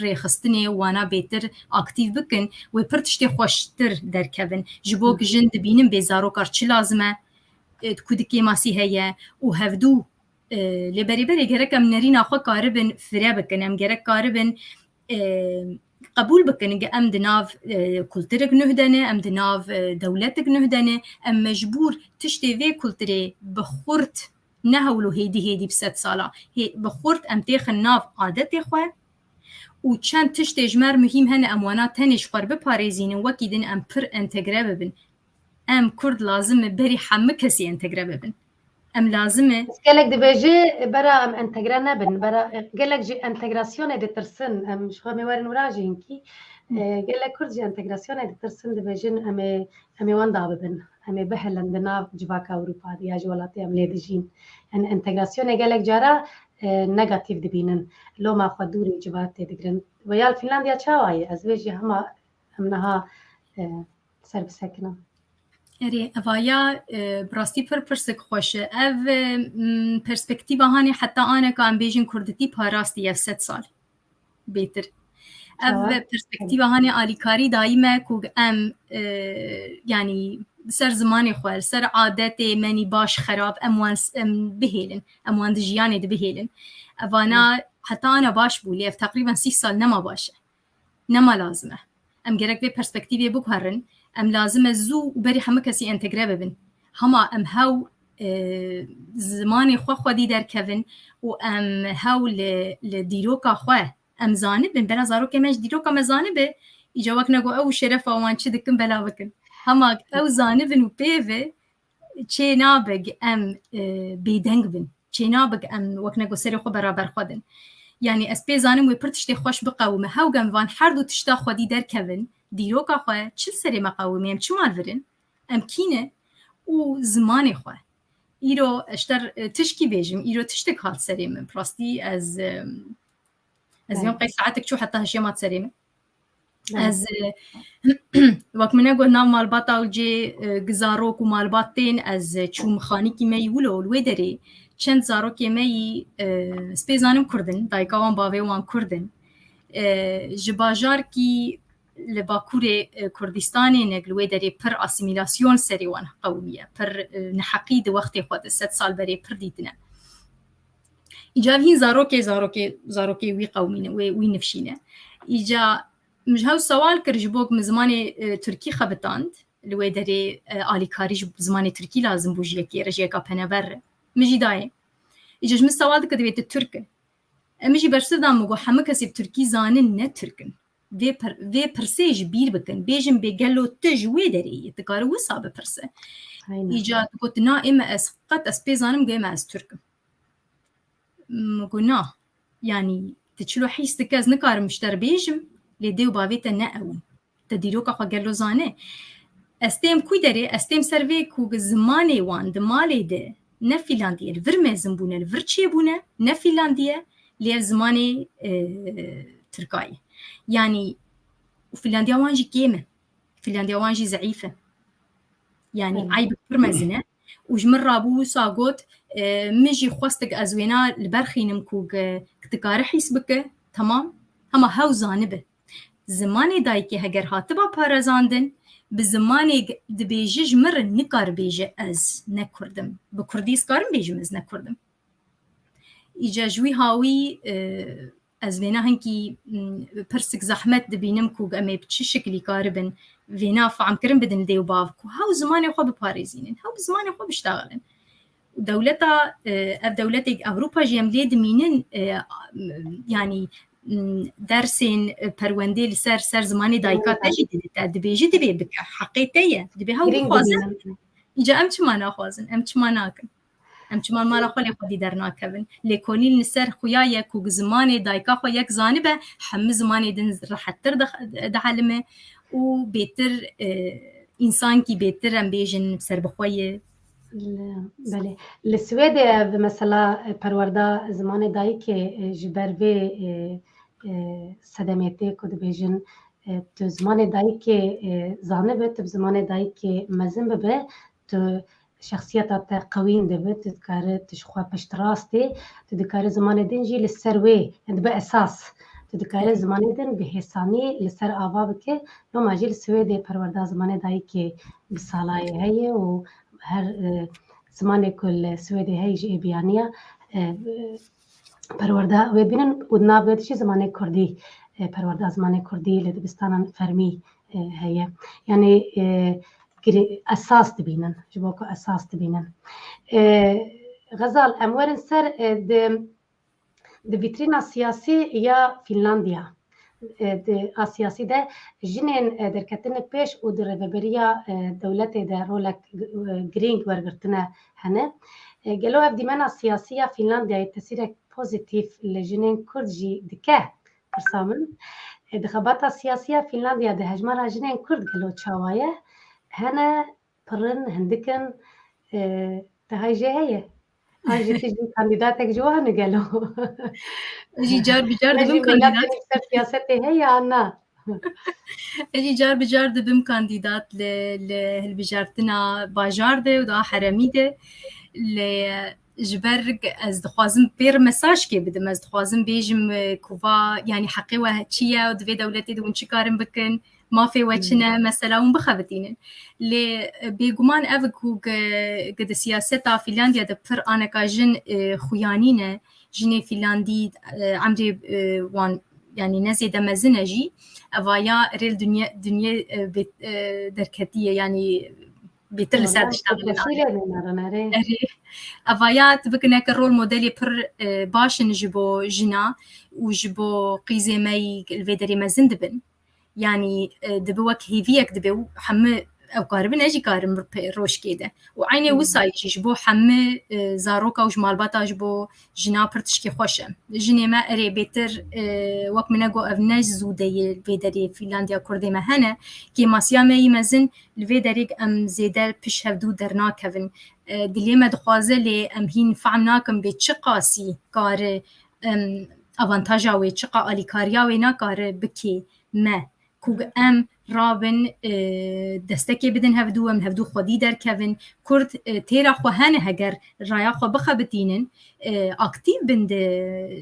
rêxistinê wana bêtir aktiv bikin wê pir tiştê xweştir derkevin ji bo ku jin dibînin bê zarokar çi lazim e کودکی ماسی هەیە و هەفتوو لێبەرێبەرێ گەرەکە منەری ناخوا کاربن فرە بکەن ئەم گەرەک کاربن قبول بکەن گە ئەم دناو کولترێک نهدەنێ ئەم دناو دەولەتێک نهدەنێ ئەم مەجبور تشتێ vê کولترێ بخورت نەهەول و هێدی بسەد ساڵا بخورت ئەم تێخن ناو عادەتێ خوێ و چەند تشتێ ژمار مهم هەنە ئەموانە تەنێش خوار بپارێزینن وەکی دن ئەم پر ئەنتەگرە ببن ئەم کورد لازمە بەری هەموو کەسی ئەنتەگرە ببن ئەم لازمە
gelek dibêje bera em entegre nebin bera gelek jî entegrasyonê ditirsin em ji xwe mêwerin wirajîn kî gelek Kurd jî entegrasyonê ditirsin dibêjin em ê wan da bibin em ê bihilin di nav civaka Ewropa ya ji welatê em lê dijîn entegrasyonê gelek cara negatif dibînin loma xwe dûrê civat tê digirin ve ya Finlandiya çawa ye ez vê jî hema em niha ser bisekirin
ئەرێ ئەڤایا براستی پرسک خۆشە ئەv پرسپکتیڤا هانێ حتا ئانەکە ئەم بێژین کوردەتی پاراستی ئەv 100 سال بێتر ئەv پرسپکتیڤا هانێ ئالیکاری دایمە کو ئەم ینی سەر زمانی خوێر سەر عادەتێ منی باش خراپ ئەموان بهێلن ئەموان دژیانێ دبهێلن ئەڤانە حتا ئانە باش بوو لێف تقریبا 30 سال نەما باشە نەما لازمە ئەم گەرەک بێ پرسپکتیڤێ بکارن ئەم لازمە زوو بەری هەموو کەسی ئەنتەگرە ببن هەما ئەم هەو زمانی خۆ خودی دەرکەون و ئەم هەو لە دیرۆکا خوێ ئەم زانبن بەلا زارۆکێ مەش دیرۆکە مەزانبێ ئیجا وەک نەگۆ ئەو شەرەفەوان چ دکن بەلا بکن هەما ئەو زانبن و پێوێ چێ نابگ ئەم بێدەنگ بن چێ نابگ ئەم وەک نەگۆ سەری خۆ بەرابەر خودن یعنی ئەس پێ زانم وێ پر تشتێ خۆش بقەومە هەوگەموان هەردوو تشتا خودی دەرکەون دیرۆکا خوێ چ سەرێ مەقاومێم چمال برن ئەم کینە و زمانی خوێ ئیرۆ ئەشتەر تشکی بێژم ئیرۆ تشتێک هات سەرێ من پڕاستی ئەز یۆم قەی ساعتێک چوو حتا هەشێمات سەرێ من ئەز وەک منە گۆ ناو مالباتا و جێ گزارۆک و مالبات تێن ئەز چووم خانیکی مەی ولۆ لێ دەرێ چەند زارۆکێ مەی سپێ زانم کوردن دایکاوان باوێ وان کوردن ji bajarkî li Bakurê Kurdistanê neglwê derê pir asîmîlasyon serê wan qewmiye pir neheqî di wextê xwe di 100 sal berê pir dîtine îca hîn zarokê wî qewmîne wî nifşîne îca mij hew sewal kir ji bo min zimanê Tirkî xebitand li wê derê alîkarî ji zimanê Tirkî lazim bû ji yekê re ji yeka peneber re min jî dayê îca ji min sewal dike divêt Türk e em jî bersiv min got hemû kesê bi Tirkî zanin ne Türkin vê pirsê ji bîr bikin bêjin bê gelo tu ji wê derê dikare wisa bipirse îca got na ême ez qet ez pê zanim gu ême ez Türkim got na yanî ti çilo hîs dike ez nikarim ji te re bêjim lê dê û bavê te ne ewin te dîroka xwe gelo zane ez têm kû derê ez têm ser vê ku zimanê wan di malê de ne Fîlandiyê li vir mezin bûne li vir çêbûne ne Fîlandiye lê ev zimanê Tirkayê yani Finlandiya wan jî kêm e Finlandiya wan jî zeîf e yani eyb pir mezin e û ji min rabû wisa got min jî xwestek ez wêna li ber xînim ku dikare hîs bike temam hema hew zanibe zimanê dayîkê heger hatiba parezandin bi zimanê dibêje ji min re nikar bêje ez ne Kurdim bi Kurdî karim bêjim ez ne Kurdim îca ji wî hawî ez vêna hinkî pirsik zehmet dibînim ku em ê bi çi şeklî karibin vêna feamkirin bidin dê û bav ku hew zimanê xwe biparêzînin hew bi zimanê xwe biştexilin dewleta ev dewletê Ewropa jî em lê dimînin yanî dersên perwendê li ser zimanê dayîka te jî te dibêjî divê bike heqê te ye dibê hew bixwazin îca em çima naxwazin em çima nakin em çiman mala xwe lê xwedî dernakevin lêkolîn li ser xuya ye ku zimanê dayika xwe yek zanibe hemû zimanê din rehettir dihelime û bêtir însankî bêtir em bêjin serbixwe ye
belê li Swêdê ev mesela perwerda zimanê dayîkê ji ber vê sedemêtê ku dibêjin tu zimanê dayîkê zanibe tu bi zimanê dayîkê mezin bibe tu şexsiyeta te qewîn dibe tu dikare tu ji xwe pişt rastê tu dikare zimanê din jî li ser wê dibe esas tu dikare zimanê din bi hêsanî li ser ava bike loma jî li Swêdê perwerda zimanê dayîkê bi salayê heye û her زمانی کل سویدی هیچ بیانیه پرورده و بینن و نابودشی زمانی کردی پرورده زمانی کردی لدبستان فرمی هیه یعنی اساس تبینن جبوك اساس تبینن غزال امورن سر د ویترینا سیاسی یا فنلاندیا د سیاسی ده جنین درکتن پیش و در رهبریا دولت ده رولک گرینگ ورگرتنه هنه گلو اف دیمنا سیاسیه فنلاندیا تاثیر پوزیتیف لجنین کرد جی دکه برسامن دخبات سیاسیه فنلاندیا ده هجمارا جنین کرد گلو چاوایه هنه پرن هندکن تهاجه هیه هاجي تجي كانديداتك جوانا قالوا
اجي جار بجار
نجي
دبم كانديدات
ميلاد سياستي هي عنا
اجي جار بجار دبم كانديدات لهالبجارتنا باجار ده ودا حرمي ده جبرق از دخوازم بير مساج كي بدم از دخوازم بيجم كوفا يعني حقي وهاتشيا ودفي دولتي دون شكارم بكن ما في وجهنا مثلا ومبخبتين اللي بيجمان أفكو قد سياسة فنلنديا دبر أنا كاجن خويانينا جني فنلندي عمري وان يعني نزي دمزنجي أفايا ريل دنيا دركتية يعني بيتر ساد اشتغل أفايا تبكنا كرول موديلي بر باش نجيبو جنا وجيبو قيزي ماي الفيدري مازندبن يعني دبوك هيفيك دبو حمى أو قاربنا أجي قارب روش كده وعيني وصاي جبو حمى زاروكا وجمال باتا جبو جنا برتشكي خوشة جني ما أري بيتر وقت مناقو أفناج زودي الفيدري فنلنديا كردي مهنا كي ماسياما يمزن الفيدري أم زيدال بش هفدو درنا كفن دليما دخوازة لي أم هين فعمناكم بتشقاسي قار أفانتاجا ويتشقا أليكاريا وينا قار بكي ما كوغ ام رابن دستكي بدن هفدو من هفدو خودي در كفن كرد تيرا خو هانه هگر رايا خو بخبتينن اكتيف بند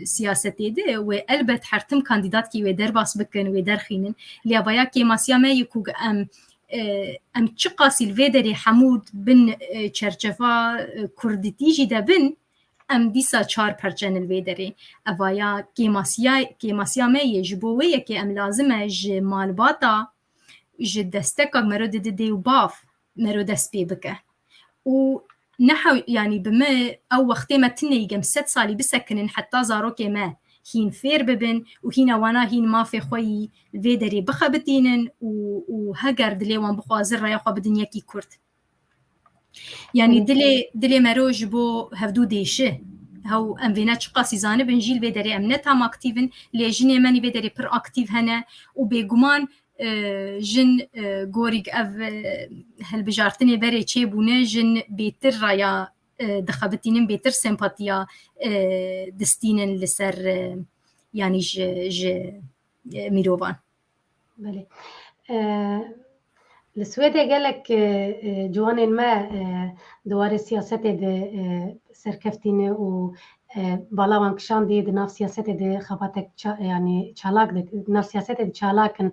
سياستي ده والبت حرتم كانديدات كي ودر باس بكن ودر خينن ليابايا كي ماسياما يكوغ ام تشقاسي الفيدري حمود بن چرچفا كردتيجي ده بن ام دیسا 4 پرچن الویدری اوایا کیماسیا می جبوه که ام لازمه ج مالباتا ج دستکا مرو دیو باف مرو دست بی بکه و نحو يعني بما او وقت ما تنيجم 6 سالي بسكنن حتى زاروكي ما هين فير ببن وهين وانا هين ما في خوي الفيدري بخبتينن وهجر دلي وان بخوازر رايا خو بدنيا كي كرت يعني دلي مروج بو هفدو ديشه هاو ام فيناتش قاسي زانه بنجيل بيدري امنتها ما اكتيفن لي جيني ماني بيدري بر اكتيف هنا وبيغمان جن غوريغ اف هالبجارتني بري تشيبونه جن بيتر رايا دخبتينن بيتر سيمباتيا دستينن لسر يعني ج ميروفان
بله السويدي قال لك جوانين ما دوار السياسة ده سركفتينه و بالاوان كشان دي نفس سياسة ده خباتك يعني شالاك ده نفس سياسة ده شالاكن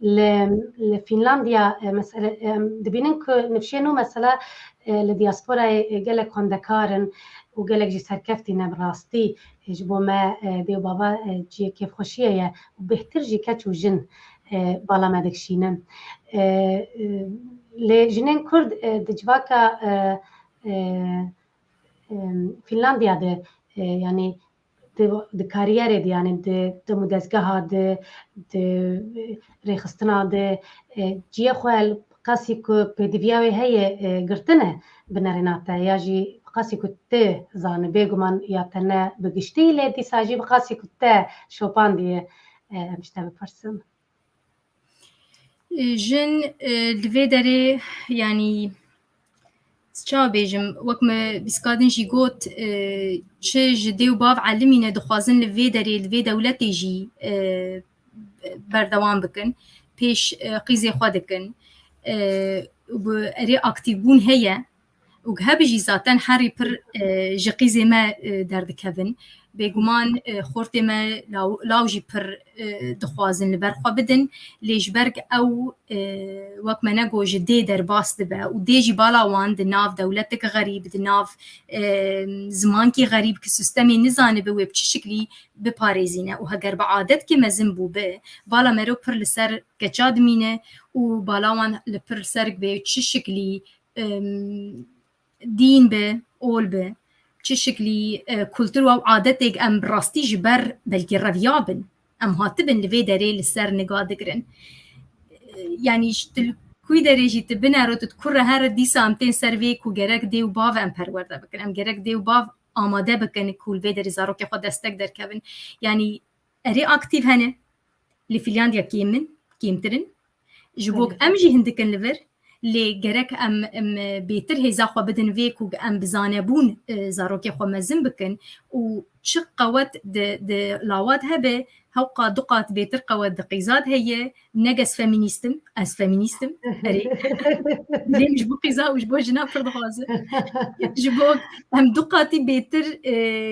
لفنلنديا مثلا دبينن نفشينو مثلا لدياسبورا قال لك هندكارن وقال لك جي سركفتينه براستي جبو ما ديو بابا جي كيف خوشيه وبهتر جي كاتشو جن بالا ما دكشينن لجنين كرد دجواكا فنلنديا ده يعني د كارير دي يعني د مدزگاه د ريخستنا د جي خوال قاسي كو بديفياوي هي قرتنا بنريناتا ياجي قاسي كو ت زان بيغمان ياتنا بگشتي لدي ساجي قاسي كو ت شوبان دي مشتبه فرسم
جن الفيدري يعني شو بيجم وقت ما بسكادن جي قوت چه جدي وباف علمينا دخوازن الفيدري الفي دولتي جي بردوام بكن بيش قيزي خودكن وبري اكتيفون هي وهبجي زاتن حري بر جقيزي ما دردكفن بيجمان خورتي ما لاوجي بر دخوازن لبرخوا بدن ليش برق أو وقت ما نجو جدي درباس دبا وديجي بالا وان دناف دولتك غريب دناف زمانكي غريب كسيستمي نزاني بوي بشكلي بباريزينه وهجر بعادت كما زنبو بالا مرو بر لسر كجاد مينه وبالا وان لبر سرق بشكلي دين به اول به چشکلی کلتور و عادتک ام براستی جبر بلکی رویابن ام هاتبن لوی داره لسر نگاه دگرن یعنی کوی داره جیت بنارو تذكر هر دیسا امتین سروی کو گرک دیو باو ام پرورده بکن ام گرک دیو باو آماده بکن کول وی داره زارو که خود دستک در کبن یعنی اری اکتیو هنه لفیلیاندیا کیمترن جبوک ام جی هندکن لور لی گرک ام بیتر هیزا خو بدن ویک و ام بزانبون زاروکی خو مزن بکن و چه قوت د لاوات هبه هوقا دقات بیتر قوت دقیزات هي نجس فيمينيستم از فيمينيستم اري ليه مش بو قيزا وش بو جنا فرض خازه جبوك هم دقاتي بیتر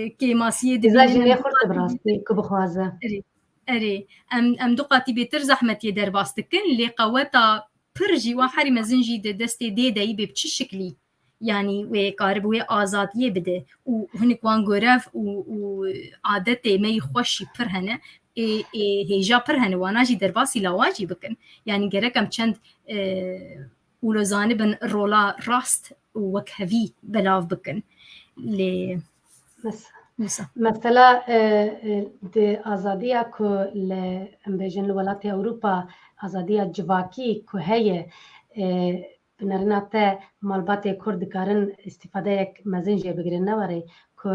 كيماسيه دي
زاجني خرط براستي كو بخوازه
اري ام دقاتي بیتر زحمتي در باستكن لي قوتا پرجی و حری مزنجی ده دستی دیدهی به چه شکلی یعنی و کاربوی آزادیه بده و هنک وان گرف و عادت می خوشی پر هنه هیجا پر هنه واناجی درباسی لاواجی بکن یعنی گرکم چند ولوزانه بن رولا راست وکهوی بلاف بکن لی
مثلا د آزادیا کو ل امبیجن الولايات اوروبا آزادیا جواکی کو هي بنرناته مالبات کرد کارن استفاده یک مزنجه بگیرن نواره کو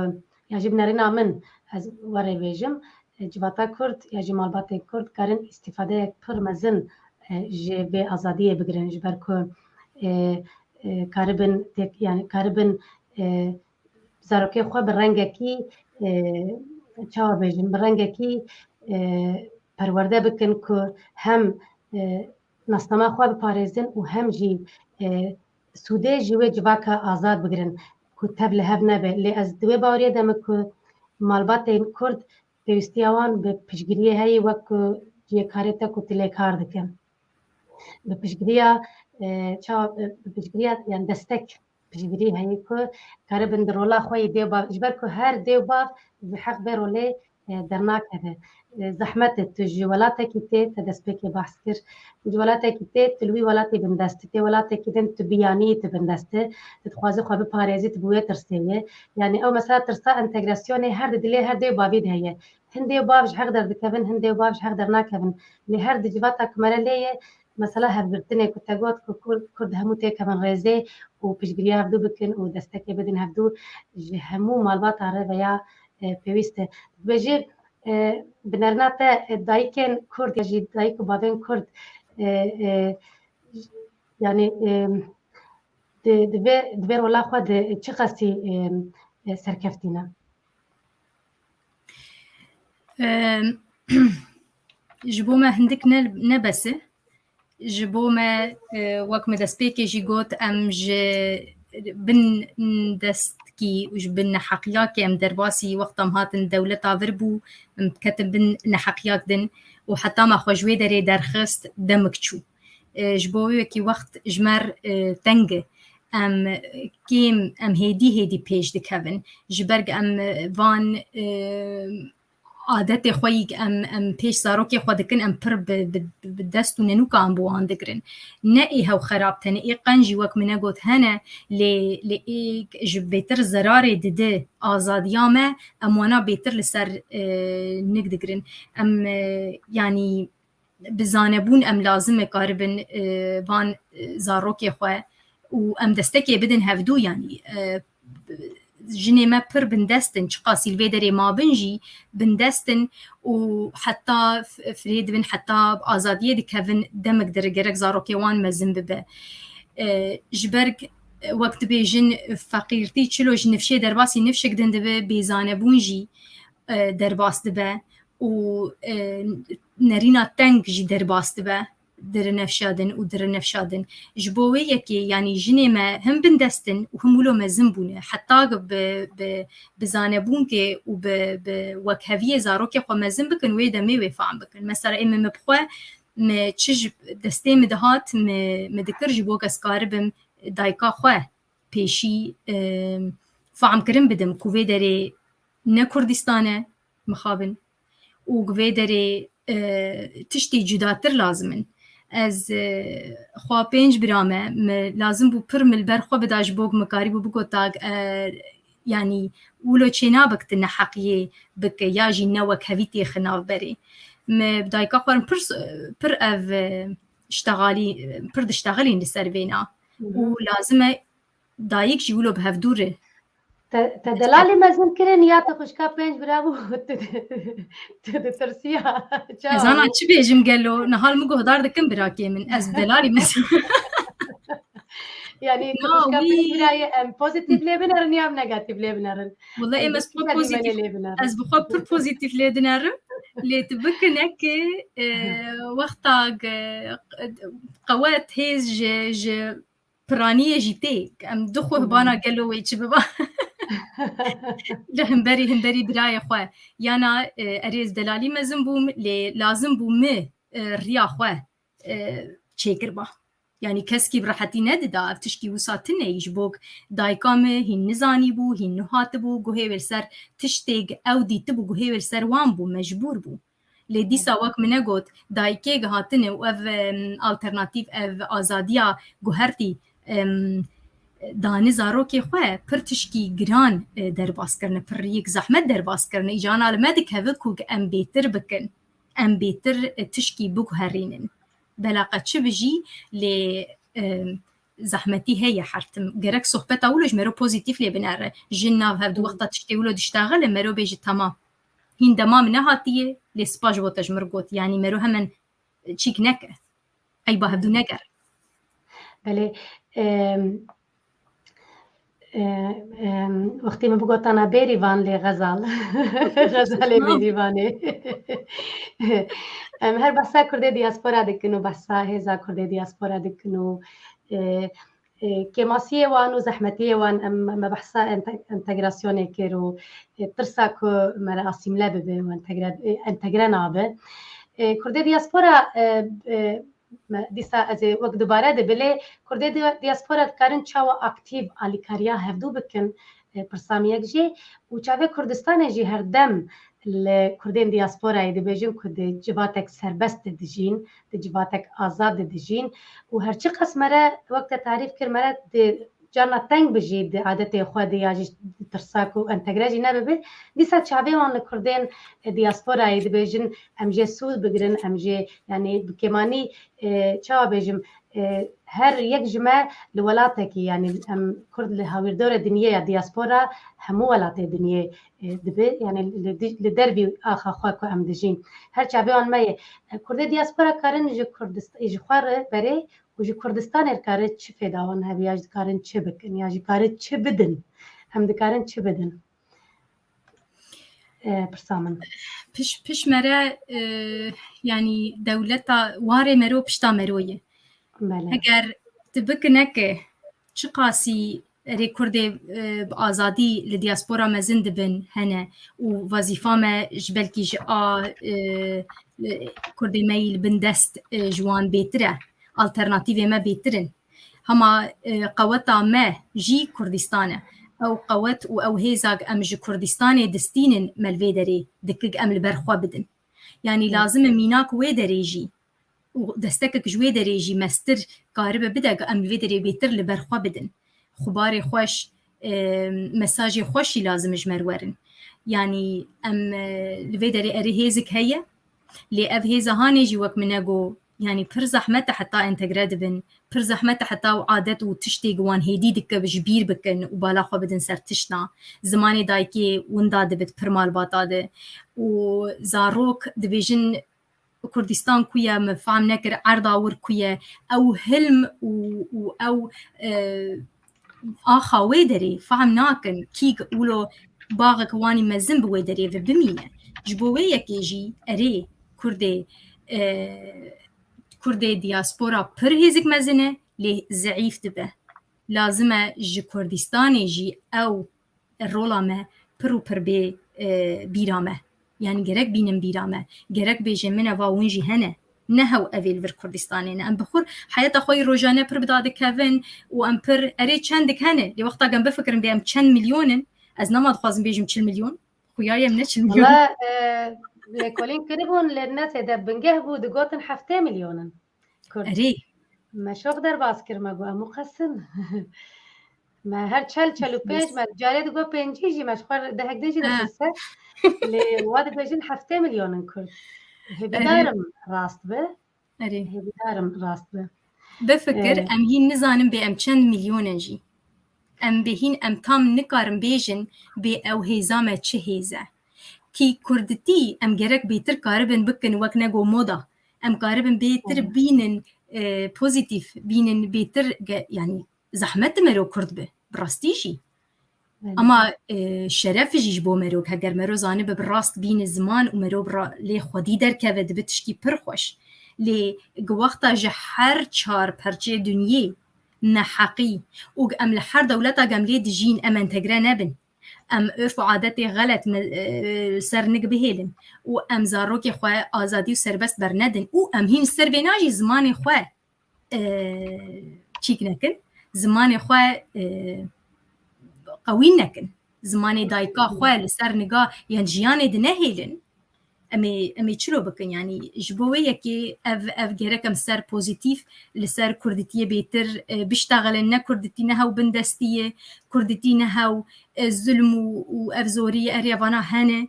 یاجب نرنا من از وره ویجم جواتا کرد یاجب مالبات کرد کارن استفاده یک پر مزن جه به آزادیه بگیرن جبر کو کاربن یعنی کاربن زاروکی خو برنگکی چاو بیجن برنگکی پرورده بکن که هم نستما خو بپارێزن و هم جی سوده جوه جواکا آزاد بگرن که تب لهب نبه لی از دوی باوریه دمه که مالبات این کرد پیوستیوان به پشگریه هایی وک جیه کارتا که تلی کار دکن به پشگریه یعنی دستک پشگری هایی که کار بندرولا خوی دیو باو جبر که هر دیو باو به حق بروله درناک هده زحمت تجولات كتير تدسبك بحث كر تجولات كتير تلوي ولاتي بندستي ولاتي كده تبياني تبندسته تتخوازي خو بباريزي تبويه ترسيه يعني او مثلا ترسا انتجراسيوني هر دلي هر دي بابيد هي هندي بابج حقدر دكبن هندي بابج حقدر ناكبن لهر دجواتا كمرليه مثلا هبرتني كنت قوت كرد هموتي كمان غيزي وبشجريا هبدو بكن ودستك بدن هبدو همو مالبات عربيا بيوسته بجي بنرناته دایکن کرد یا جی دایک بابن کرد یعنی دبیر ولا خود چه قصی سرکفتینا
جبو ما هندك نبسه جبو ما وقت ما دسبيكي جي قوت ام جي بن دستكي وج بن حقياكي ام درباسي وقت هاتن دولة تافربو كتب بن نحقياك دن وحتى ما خوجوي داري درخست دمكتشو جبوي كي وقت جمر تنجه ام كيم ام هيدي بيج دكافن جبرق ام فان عادت خویی ام پیش زاروکی خود کن ام پر بدست و ننو کام بوان دگرن نه ایه و خراب تنه ای قنجی وک منه گوت هنه لی ای بیتر زراره دده آزادیامه ام وانا بیتر لسر نگ دگرن ام یعنی بزانبون ام لازم کاربن وان زاروکی خواه و ام دستکی بدن هفدو یعنی جني ما بر بندستن شقاسي الفيدري ما بنجي بندستن وحتى فريد بن حتى آزادية دي كيفن دمك درجرك زاروكي وان مزن ببه جبرك وقت بيجن فقيرتي چلو جنفشي درباسي نفشك دن دبه بيزانه بونجي درباس دبه و نرينا تنك جي درباس دبه درنفشادن و درنفشادن جبوه یکی یعنی جنی ما هم بندستن و هم ولو مزن بونه حتی بزانبون که و وکهویه زاروک خو مزن بکن وی دمی وی فهم بکن مثلا اما مبخواه ما چج دسته مدهات مدکر جبو کسکار بم دایکا خواه پیشی فهم کرن بدم کوی داره نه کردستانه مخابن و کوی داره تشتی جداتر لازمن از خوا پنج برامه لازم بو پر ملبر خو بداش بوگ مکاری بو بگو تاگ يعني ولو چنا بكتنا حقيقي بك ياجي نوك هفيتي خناف بري بداي كخورن پر اف اشتغالي پر دشتغلين لسربينا ولازم دايك جي ولو بهفدوره
تدلالي مزن كرين يا تخشكا بينج برافو ترسيها
زانا چی بیجم گلو نهال مگو هدار دکم براکی من از دلالي مزن
يعني تخشكا بينج براي ام بوزيتيف لي بنرن يا نيجاتيف لي بنرن
والله ام اس بوزيتيف از بخو پر بوزيتيف لي دنرم لي تبكنك وقتا قوات هيز ج برانيه جيتي ام دخو بانا قالوا ويتش بابا هم بري براي خو يانا اريز دلالي مزن بوم لازم بوم ريا خو چيكر با يعني كسكي براحتي نددا تشكي وساتنه يجبوك دايكامه هين نزاني بو هين نهات بو گوهي ولسر تشتيگ او ديت بو گوهي ولسر وان بو مجبور بو لدي سواك منه گوت دايكيگ هاتنه و اف الترناتيف اف آزاديا گوهرتي دانه زاروکی خواه پر تشکی گران درباس کرنه پر یک زحمت درباس کرنه ایجانا المدک هفه کوگ ام بیتر بکن ام بیتر تشکی بگو هرینن بلاقه چه بجی لی زحمتی هی حرتم گرک صحبت اولوش مرو پوزیتیف لی بناره جناو هفدو وقتا تشتی اولو دشتاغل مرو بیجی تمام هین دمام نهاتیه لی سپاش بوتش مرگوت یعنی مرو همن چیک نکه ای با هفدو نگر
بله وقتی ما بگوت انا بریوان لی غزال غزال بریوانه هر بحثا کرده دیاسپورا دکنو بحثا هزا کرده دیاسپورا دکنو كماسية وان وزحمتية وان ما بحثا انتجراسيوني كيرو ترسا كو مراسم لابه وانتجرانا به كرده دیاسپورا دیسا از وقت دوباره ده بله کرده دیاسپورا کارن چاوا اکتیو آلیکاریا هفدو بکن پرسامیک جی و چاوه کردستان جی هر دم لکردین دیاسپورا ده بیجن که ده جواتک سربست دجین ده جواتک آزاد دجین و هرچی قسمره وقت تعریف کر مره ده جانا تنگ بجید عادت خود یاجی ترساک و انتگراجی نببه دیسا چاوه وان لکردین دیاسپورا ده بیجن امجه سود بگرن امجه یعنی بکمانی چاوا بیجم هر یک جمع لولاتك يعني كرد لهاوير دورة دنيا دياسبورا همو ولات دنيا دبي يعني لدربي آخا خواكو أم دجين هر شعبي عن ماي كرد دياسبورا كارن جو كردستان جو خوار بري وجو كردستان الكارن چه فداوان هبي ياج كارن چه بكن ياج كارن چه بدن هم دكارن چه بدن برسامن
پش مره يعني دولتا واره مرو پشتا مرويه اگر تبکنه چه قاسی ریکورد آزادی لدیاسپورا مزند بن هنه و وظیفه ما جبلکی جا کردی میل بندست جوان بیتره الترناتیو ما بیترن هما قوتا ما جی کردستانه او قوت و او هیزاگ ام جی کردستان دستینن ملوی داری دکگ ام لبرخوا بدن يعني لازم میناک وی داری جی و دستك جوي دريجي مستر قاربه بدك ام فيدري بيتر لبرخوا بدن خباري خوش مساجي خوشي لازم جمرورن يعني ام الفيدري اري هيزك هي لي اب هيزا هاني جوك منغو يعني پر زحمت حتى انتجراد بن پر زحمت حتى عادت وتشتي جوان هيدي دك بجبير بكن وبالا خو بدن سر تشنا زماني دايكي ونداد بت پرمال باتاده و زاروك دبيجن كردستان كويا مفهم نكر عرضا ور كويا او هلم او آخا ويدري فهم ناكن كيك ولو باغك واني مزن بويدري بمينة جبوية كيجي اري كردي كردي دياسبورا پر هزك مزنه لي ضعيف دبه لازمه جي كردستاني جي او الرولا ما پرو پر بي بيرامه يعني جرك بينم بيرامه جرك بيجمنا واونجي هنا نهو أفيل في كردستاني أم بخور حياة أخوي روجانا پر بداد كافن وأم پر أري چندك هنا لوقتا جنب بفكرن بيام چند مليون از نماد خوازم بيجم 4 مليون خويايا من 4 مليون
والله لكولين كربون للناس إذا بنجهبوا دقوتن 7 مليون كرد
أري
ما شوف در باسكر ما قوى مقسم ما هر چل و پنج ما جاري دقو پنجيجي ما شخور ده هك ديجي ده قصة لواد بيجن 7 مليون كرد هبي دارم راست به
أري
هبي دارم راست به
بفكر أم هين نزانم بأم چند مليون جي أم بهين أم تام نكارم بيجن بي أو هيزامة چه هيزة كي كردتي أم جرك بيتر كاربن بكن وك نگو مودا أم كاربن بيتر بينن بوزيتيف بينن بيتر يعني زحمت مرو كرد به براستيشي اما شرف جيش بو مروك هگر مرو زانه براست بين الزمان ومرو برا لي خودي در كود بتشكي پرخوش لي گوختا جحر چار پرچه دنيا نحقي و ام لحر دولتا گملي دجين ام انتگره نبن ام عرف و عادتي غلط سر نگ بهيلن و ام زاروكي خواه آزادي و سربست برندن و ام هين سر بناجي زمان خواه چيك نكن زمان خواه قوي نكن زمان دايكا خواه لسر نگا يعني جياني دنهيلن امي چلو بكن يعني جبوية كي اف جيركم سر بوزيتيف لسر كردتية بيتر بيشتغل نا كردتي نهاو بندستية كردتي نهاو الظلم و افزورية اريبانا هنه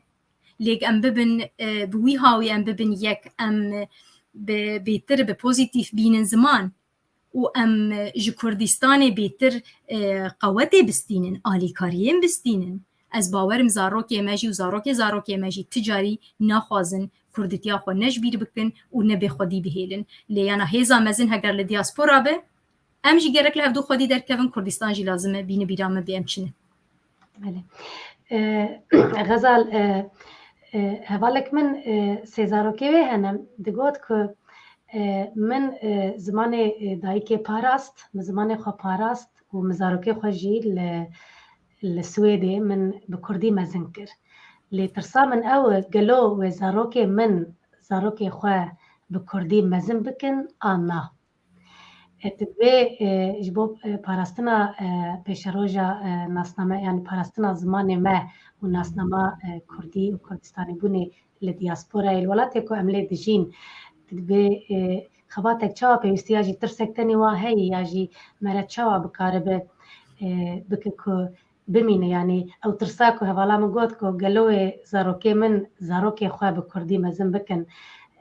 ليك ام ببن بوي هاوي ام ببن يك ام بيتر ببوزيتيف بين زمان و ام جي كردستاني بيتر قوتي بستينن آلي كاريين بستينن از باورم زاروكي ماجي و زاروكي ماجي تجاري ناخوازن كردتيا خو نجبير بكن و نبي خودي بهيلن ليانا هيزا مزن هگر لدياسپورا به ام جي گرك لهفدو خودي در كفن كردستان جي لازمه بين بيرامه بيام چنه
غزال هوالك من سيزاروكي هنم دقوت كو من زمان دایکی پاراست زمان خو پاراست و مزاروکی خو جی لسويدي من بكردي مزنكر اللي ترسا من او قالو وزاروكي من زاروكي خو بكردي مزن بكن آنا تبي جبو پاراستنا پیشروجا ناسنامه يعني پاراستنا زمان ما و ناسنامه كردي و كردستاني بوني لدياسپورا الولات يكو عملي دجين تبي خباتك چاوا پیوستیاجی ترسک تنی واهی یاجی مرد چاوا بکاربه بکو بمینه يعني او ترساكو هوالا مگوت کو گلوه زاروكي من زاروكي خواه بكردي مزن بكن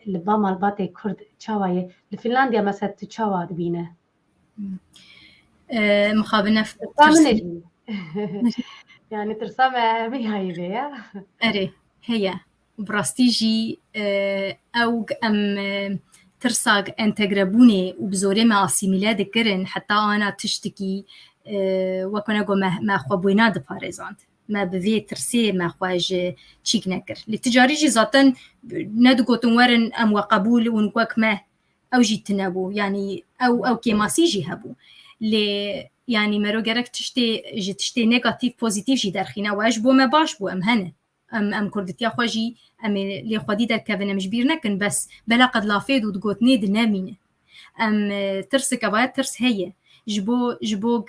لباما الباتي كرد چاواي لفنلانديا مثلا تشاوا دبينه
مخابنة
ترسامنه يعني ترسامه مي هاي بيا
اري هي براستيجي او ام ترساق انتجربوني وبزوري ما اسيميلا دكرن حتى انا تشتكي وكنا جو ما خوبوينا دباريزاند ما بفي ترسي ما خواج تشيك نكر للتجاري جي ذاتن ندقوتن ورن ام وقبول ونكوك ما او جي تنابو يعني او كيماسي جي هبو لي يعني مرو جرك تشتي نيجاتيف بوزيتيف جي درخينا واش بو ما باش بو ام هنا ام كردتيا خوجي ام لي خودي در كفن مجبير نكن بس بلا قد لافيد ودقوت نيد نامينه ام ترسك بايت ترس هي جبو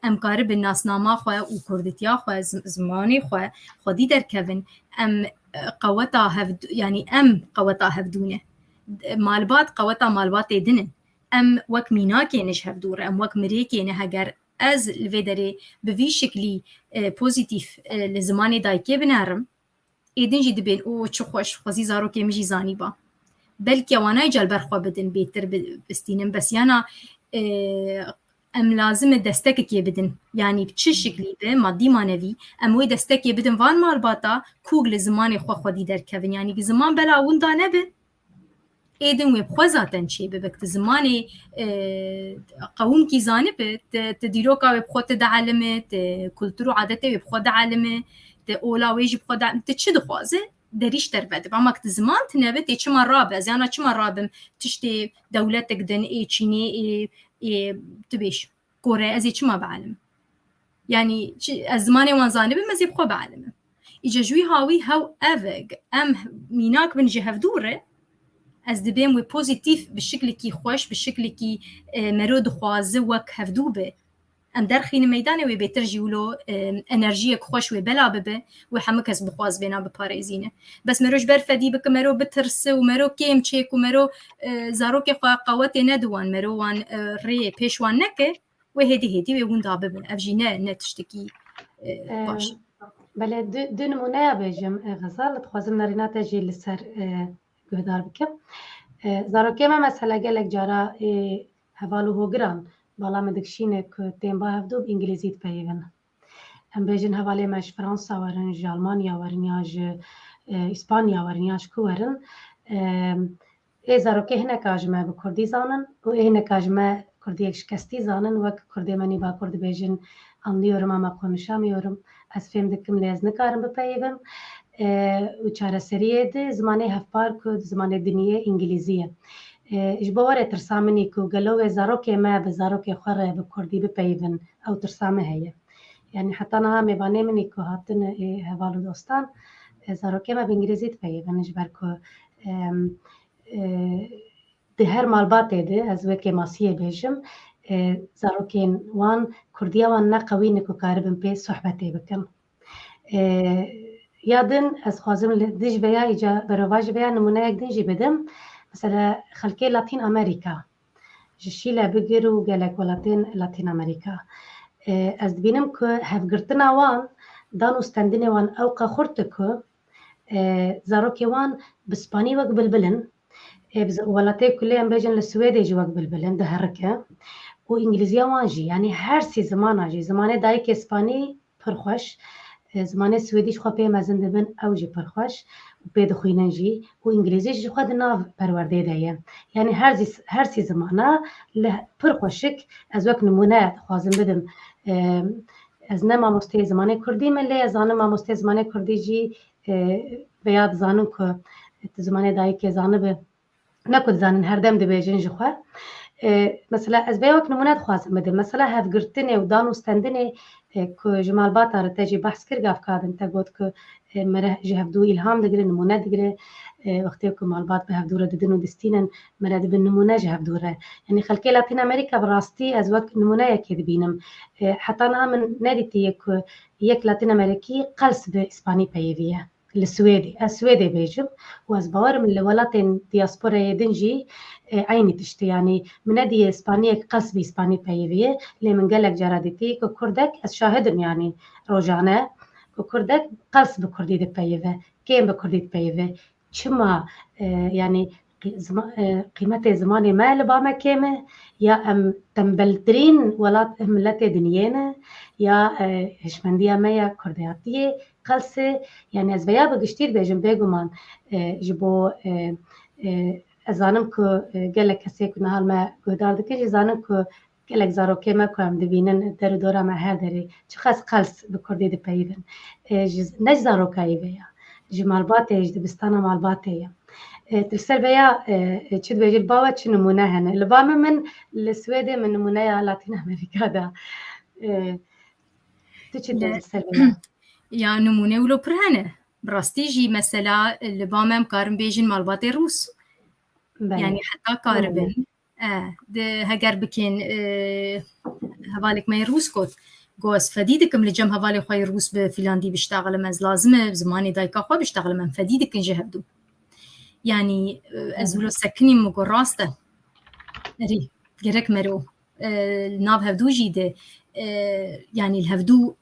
ام قارب الناس ناما خو و كردتيا خو زماني خو خودي در كفن ام قوتا هفد يعني ام قوتا هفدونه مالبات قوتا مالبات دنن ام وك ميناكي نش هفدور ام وك مريكي نهجر از الفيدري بفي شكلي بوزيتيف لزماني دايكي بنارم ايدن جي دبين او چو خوش خوزي زاروكي مجي زاني با بلكي وانا جال برخوا بدن بيتر بستينم بس يانا ام لازم دستكي بدن يعني بچ شكلي به مادي مانوي ام وي دستكي بدن وان مالباتا كوغل زماني خو خودي در كفن يعني زمان بلا وندا نبه ايدن وبخوا ذاتن شي ببكت زماني قوم كي زانب تديروكا وبخوا تدعلمت كلترو عادته وبخوا دعلمه اولا ويجي بخوا تشد خوازه دریش دربد اما که زمان تنبت چما رابه از یعنی چما رابم تشتی دولتك دن چینی تبیش کره از چما بعلم يعني الزماني وانزاني بمزيب خو بعلمه يجوي هاوي هاو افق ام ميناك من جهه دوره از دبيم وي بوزيتيف بالشكل كي خوش بالشكل كي مرود خوازه وك هفدوبه ام درخين ميدانه وي بيترجيولو انرجيك خوش وي بلا ببه وحمكس بخواز بينا بباريزينه بس مروش برفدي بك مرو بترس ومرو كيم تشيك ومرو زاروك قوات ندوان مروان ري بيشوان نكه وهدي ويقول داببن أفجينا نتشتكي باش.
بله دو نمونه بيجم غزال تخوازم نرينات جي لسر قهدار بكم زاروكي ما مسألة قالك جارا هفالو هوغران بالا مدكشينك تيمبا هفدو بإنجليزي تبايغن هم بيجن هفالي ماش فرنسا ورن جي ألمانيا ورن ياج إسبانيا ورن ياج كورن زاروكي هنا كاجمة بكردي زانن هنا كاجمة Kurdiye şikesti zanın ve Kurdiye meni ba Kurdi bejin anlıyorum ama konuşamıyorum. Az film dikim lezne karım bepeyvim. U çareseriye zamanı hafpar ku zamanı diniye İngiliziye. İjbaware tersamini ku galo ve zaroke ma be zaroke xare be Kurdi bepeyvin ew tersame heye. Yani hatta na mevane meni ku hatin hevalu dostan zaroke ma be İngilizi bepeyvin ijber ku ده هر مالباتê de ez wekê masiyê bêjim zarokên wan Kurdiya wan ne qewî ne ku karibin pê sohbetê bikin ya din ez xwazim li dij veya îca berova ji veya nimuneyek din jî bidim mesela xelkê Latîn Amerîka ji Şîle bigir û gelek welatên Latîn Amerîka ez dibînim ku hevgirtina wan dan û stendinê wan ew qexurt ku zarokê wan bi Spanî wek bilbilin ولاتي كلهم بيجن للسويدي جواك بالبلن ده هركه وإنجليزية وانجي يعني هرسي زمان اجي زمانه دايك إسباني پرخوش زمانه سويديش خو بي مزن دبن او جي پرخوش وبي دخوينن جي وإنجليزي جي خو دناف پرورده دايه يعني هرسي زمانه پرخوشك از وك نمونه خوازم بدم از نما مستي زمانه كردي من لي از ما مستي زمانه كردي جي بياد زانم که زمانه دايك زانه نکود زنان هر دم دبیجن جخوا مثلا از بیاوک نمونت خواستم بده مثلا هفگرتنه و دانو استندنه که جمال باتار تجی بحث کرد افکادن تا گفت که مره جهفدو الهام دگره نمونه دگره وقتی که مالبات به هفدوره ددنو دستینن مره دبن نمونه جهفدوره یعنی خلکی لاتین امریکا براستی از وقت نمونه یکی دبینم حتی نه من ندیتی یک لاتین امریکی قلس به اسپانی پیویه السويدي بيجم وأزبار من الولاتين دياسبورا يدنجي عيني تشتي يعني من دي إسبانية قصبي إسباني بايفية اللي من قالك جرادتي كردك أشاهدن يعني روجانا كردك قلس بكردي دي بايفة كيم بكردي دي بايفة شما يعني قيمة زماني ما لباما كيمة يا أم تنبلترين ولات ملتي دنيانا يا هشمندية مايا كردياتية قلسه يعني از بیا بگشتیر بیجم بگمان جبو ازانم که گله کسی که نهال ما گودار دکه جزانم که گله زاروکه ما که هم دبینن در دورا ما هر داری چه خاص قلس بکردی دی پیون نج زاروکایی بیا جمال باته دبستان مال باته ترسل بیا چه بیجل باوا چه نمونه هنه لبام من لسويدي من نمونه لاتین امریکا دا تو چه ترسل بیا
یا نمونه ولو پرهنه براستی جی مثلا لبامم کارم بیجن مالبات روس يعني حتى كاربن ده هجر بكين هوالك ما يروس كوت جوز فديدكم لجم هوالي خوي روس بفنلندي بيشتغل مز لازمه بزماني دايكا خو بيشتغل من فديدك جهدو يعني ازولو سكني مگو راسته ري جرك مرو ناب هفدو جيده يعني الهفدو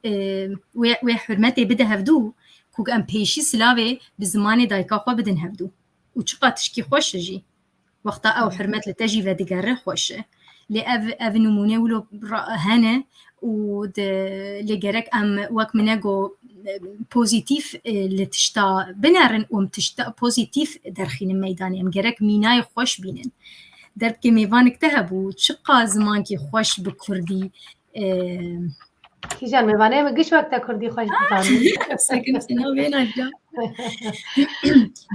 وحرمتي بده هفدو كوك ام بيشي سلاوي بزماني دايكا خو بدن هفدو وچقا تشكي خوش جي وقتا او حرمت لتجي ودقره خوشه لأف نمونه ولو هنه و لجرك ام وك مناجو بوزيتيف لتشتا بنرن تشتا بوزيتيف درخين الميدان ام جرك ميناي خوش بينن درب كي ميفانك تهبو چقا زمان كي خوش بكردي
كيجان ميفانه مگش وقتا كردي خوش بفهمي
ساكن سنه وين اجا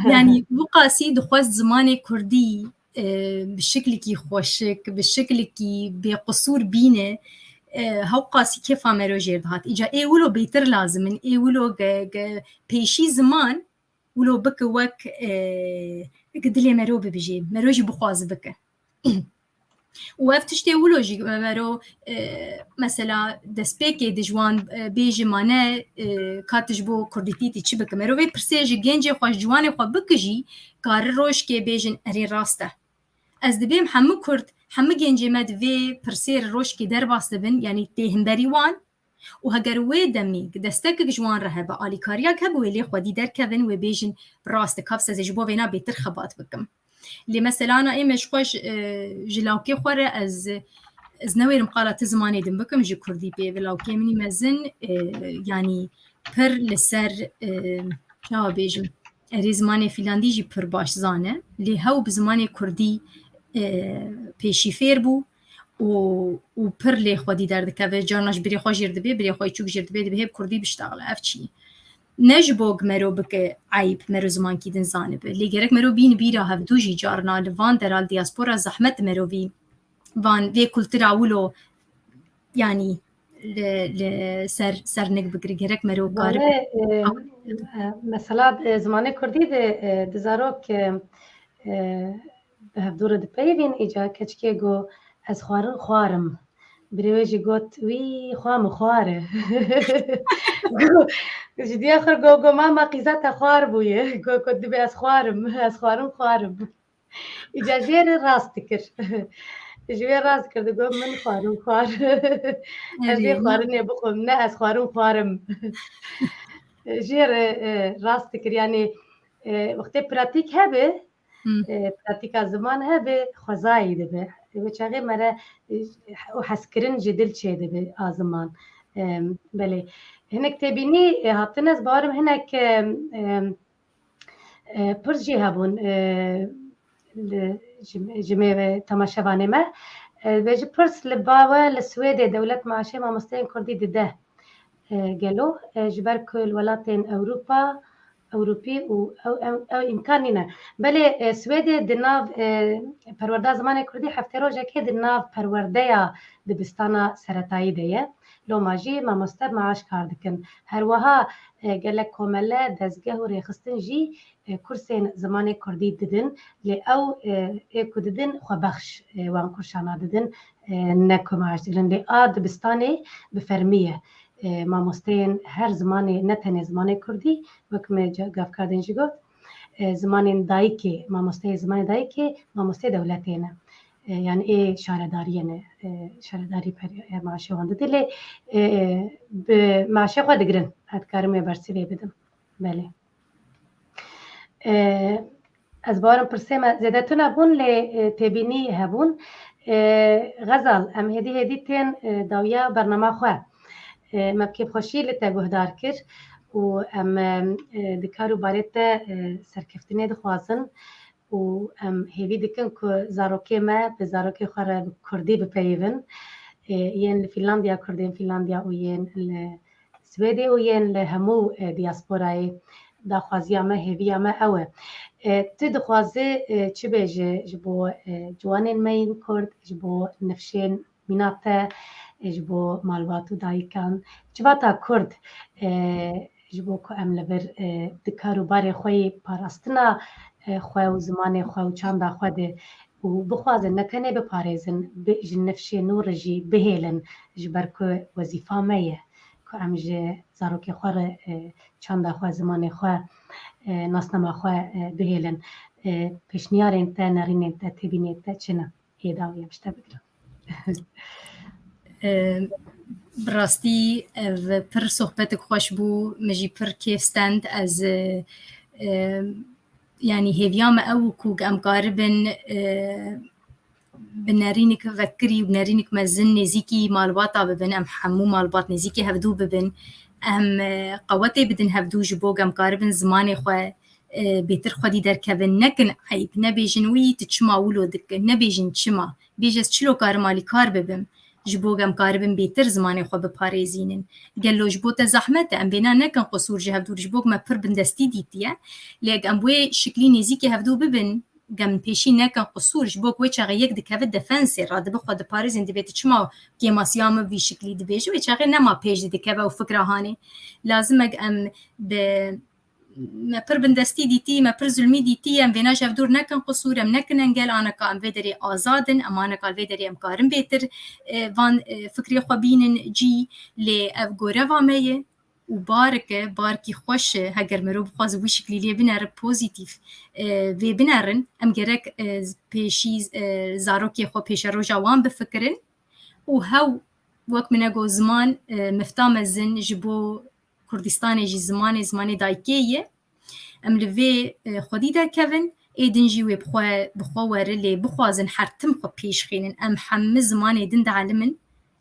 يعني وقاسي دخواست زمان كردي بالشكل كي خوشك بالشكل كي بقصور بينه هاو قاسي كيف عملوا جيردهات إجا إيه ولو بيتر لازم إيه ولو بيشي زمان ولو بك وك قدلي مرو ببجي مروجي بخواز بك وفتشتي ولوجي مرو مثلا دسبيكي دجوان بيجي مانا كاتجبو كرديتي تشبك مرو بي برسيجي جنجي خوش جواني خو بكجي كار روش كي بيجن اري راسته از دبيم حمو كرد حمو جنجي مد في برسير روش كي درباس دبن يعني تيهم بريوان وهجروي دمي دستك جوان رهبه آلی کاریاک هبو ولی خودی در کون و بیجن راست کافس از جبو وینا بیتر خبات بکم لی مثلا انا ایمش خوش جلاوکی خوره از نویرم قالت زمانی دم بکم جی کردی بی ولاوکی منی مزن يعني پر لسر شو بیجم اری زمانی فیلاندی جی پر باش زانه لی هاو بزمانی کردی پیشی فیر بو و پر لی خودی درد که و جانش بری خواه جرد بی بری خواه چوک جرد بی به کردی بشتغل اف چی نجبوگ مرو بک عیب مرو زمان کی دن زانه به لی گرک مرو بین بیرا هفدو جی جارنا لوان درال دیاسپورا زحمت مرو بی وان وی کلترا ولو يعني سر نك بقري جرك مرو قارب
مثلا زمان کردی دزاروک به هفدور دپیوین ایجا کچکی گو از خوارم برویجی گوت وی خوام خواره جدی آخر گو ما قیزت خوار بویه گو کد بی از خوارم ایجا جیر راست کر جوی راست کرده گو من خوار از بی خوارنه بخوم نه از خوارم جیر راست کر یعنی وقتی پراتیک هبه پراتیک از زمان هبه خوزایی دبه و چاقی مره و حسکرین جدل چه دبه آزمان بله هنک تبینی هاتن از بارم هنک پرجی هبون جمعه تماشاوانه ما بیجی پرس لباوه لسویده دولت معاشه ما مستین کردی ده قالوا جبر كل ولاتين أوروبي أو إمكاننا بله سويد دناف پرورده زمان کردی هفته روزه که دناف پرورده دبستانا سرطایی دیه لو ماجی ما مستب معاش کار دکن هر وها گلک کومله دزگه و ریخستن جی کرسین زمان کردی ددن لی او ایکو ددن خو بخش وان کرشانا ددن نکو معاش ددن لی دبستانی بفرمیه ما مستین هر زمانی نتنه زمان کردی وکم گفت کردن جی گفت زمان دایکی ما مستین زمان دایکی ما مستین دولتینه يعني ايه شارداری پر معاشه وانده دلی معاشه خود دگرن هد کارم برسی بدم بله از بارم پرسیم زیادتون هبون لی تبینی هبون غزل ام هدی تین داویا برنامه خواه مبکی خوشی لتا گهدار کر و ام دکارو بارت سرکفتنی دخوازن و ام هیوی دکن که زاروکی ما به زاروکی خواه کردی بپیون ین فنلندیا کردین فنلندیا و ین سویدی و ین همو دیاسپورای داخوازی ما هیوی ما اوه تو دخوازی چی بیجه جبو جوانین مین کرد جبو نفشین میناته جبو مالواتو دایکان جواتا کرد جبو که ام لبر دکارو باری خوی پاراستنا خواه و زمان خواه و چاندا خواه ده و بخوازن نتنه بپاريزن بجنفشي نور جي بهيلن جبركو وظيفة ميه که ام جه زاروکی خواه چاندا خواه زمان خواه ناسنما خواه بهيلن پیشنیارین تا نرینین تا تبینین تا چنه ایداوی بشتا بگرم
براستی پر صحبتك خوش بو مجي پر كيف ستاند از يعني هيفيام او كوك ام قاربن بنارينك فكري وبنارينك مزن نزيكي مالباطا ببن ام حمو مالباط نزيكي هفدو ببن ام قوتي بدن هفدو جبوغ ام قاربن زماني خواه بيتر خودي در كبن نكن عيب نبيجن وي تتشما ولو دك نبيجن تشما بيجس چلو كار مالي كار ببن ji bo em karibin bêtir zimanê xwe biparêzînin gelo ji bo te zehmet e em bêhna nekin qusûr ji hevdûr ji bo me pir bindestî dîtiye lê em wê şiklî nêzîkê hevdû bibin gem pêşî nekin qusûr ji bo wê çaxê yek dikeve defensê radibe xwe diparêzin dibêt çima kêmasiya me vî şiklî dibêje wê çaxê nema pêş dikeve û fikra hanê lazim em bi me pir bindestî dîtî me pir zulmî dîtî em vêna ji hevdûr nekin qusûr em nekin engel aneka em vê derê azadin em aneka vê derê em karin bêtir van fikrê xwe bînin cî lê ev goreva me ye û barike barkî xweş e heger mirov bixwaz wî şiklî lê binere pozîtîv vê binerin em gerek pêşî zarokê xwe pêşeroja wan bifikirin û hew wek min got ziman mifta mezin ji bo Kurdistanê jî zimanê dayîkê ye em li vê xwedî derkevin êdin jî wê bi xwe were lê bixwazin hertim xwe pêşxînin em hemû zimanê din dielimin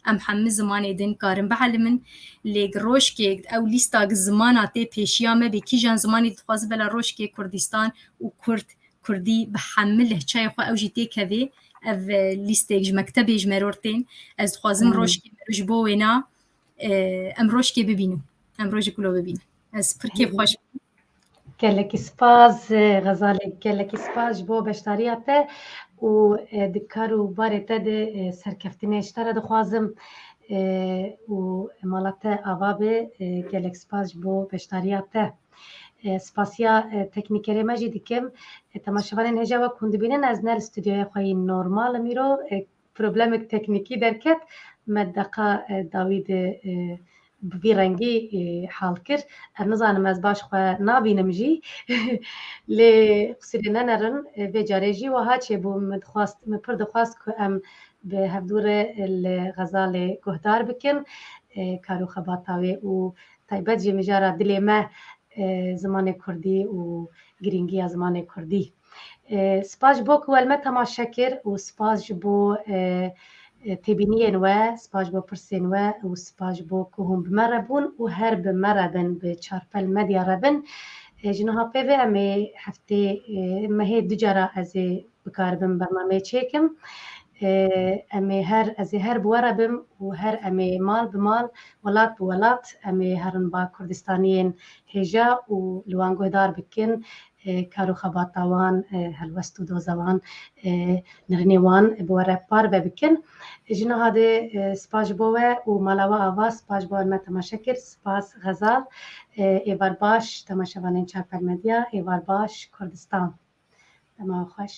em hemû zimanê din karin bielimin lê rojkê ew lîsta zimana tê pêşiya me bê kîjan zimanê dixwaze bela rojkê Kurdistan û Kurdî bi hemû lehçeyê xwe ew jî têkevê ev lîstek ji mektebê ji meror tên ez dixwazim rojkê ji bo wêna em rojkê bibînin em rojê ku bibînin ez pir kêfxweş
gelekî spas Xezalê gelekî spas ji bo beşdariya te û di kar û barê te de serkeftinê ji te re dixwazim û mala te ava bê gelek spas ji bo beşdariya te spasiya teknîkerê me jî dikim temaşevanên hêja wek hûn dibînin ez ne li stûdyoya xwe yî normal im îro problemek teknîkî derket me deqa dawî de bi vî rengî hal kir em nizanim ez baş xwe nabînim jî lê qusîrê nenerin vê carê jî wiha çêbû me pir dixwast ku em bi hevdûrê li Xezalê guhdar bikin kar û xebata wê û taybet jî mijara dilê me zimanê Kurdî û girîngiya zimanê Kurdî spas ji bo ku welme temaşe kir û spas ji bo têbîniyên we spas ji bo pirsên we û spas ji bo ku hûn bi me re bûn û her bi me re bin bi Çarpel Medya re bin ji niha pêvê em ê heftê mehê du cara ez ê bikaribim bernameyê çêkim em ê ez ê her bi we re bim û her em ê mal bi mal welat bi welat em ê herin ba Kurdistaniyên hêja û li wan guhdar bikin kar û xebata wan helwest û doza wan nirînê wan bi we re parve bikin ji niha de spas ji bo we û mala we ava spas ji bo me temaşe kir spas Xezal êvar baş temaşevanên Çarpel Medya êvar baş Kurdistan dema xweş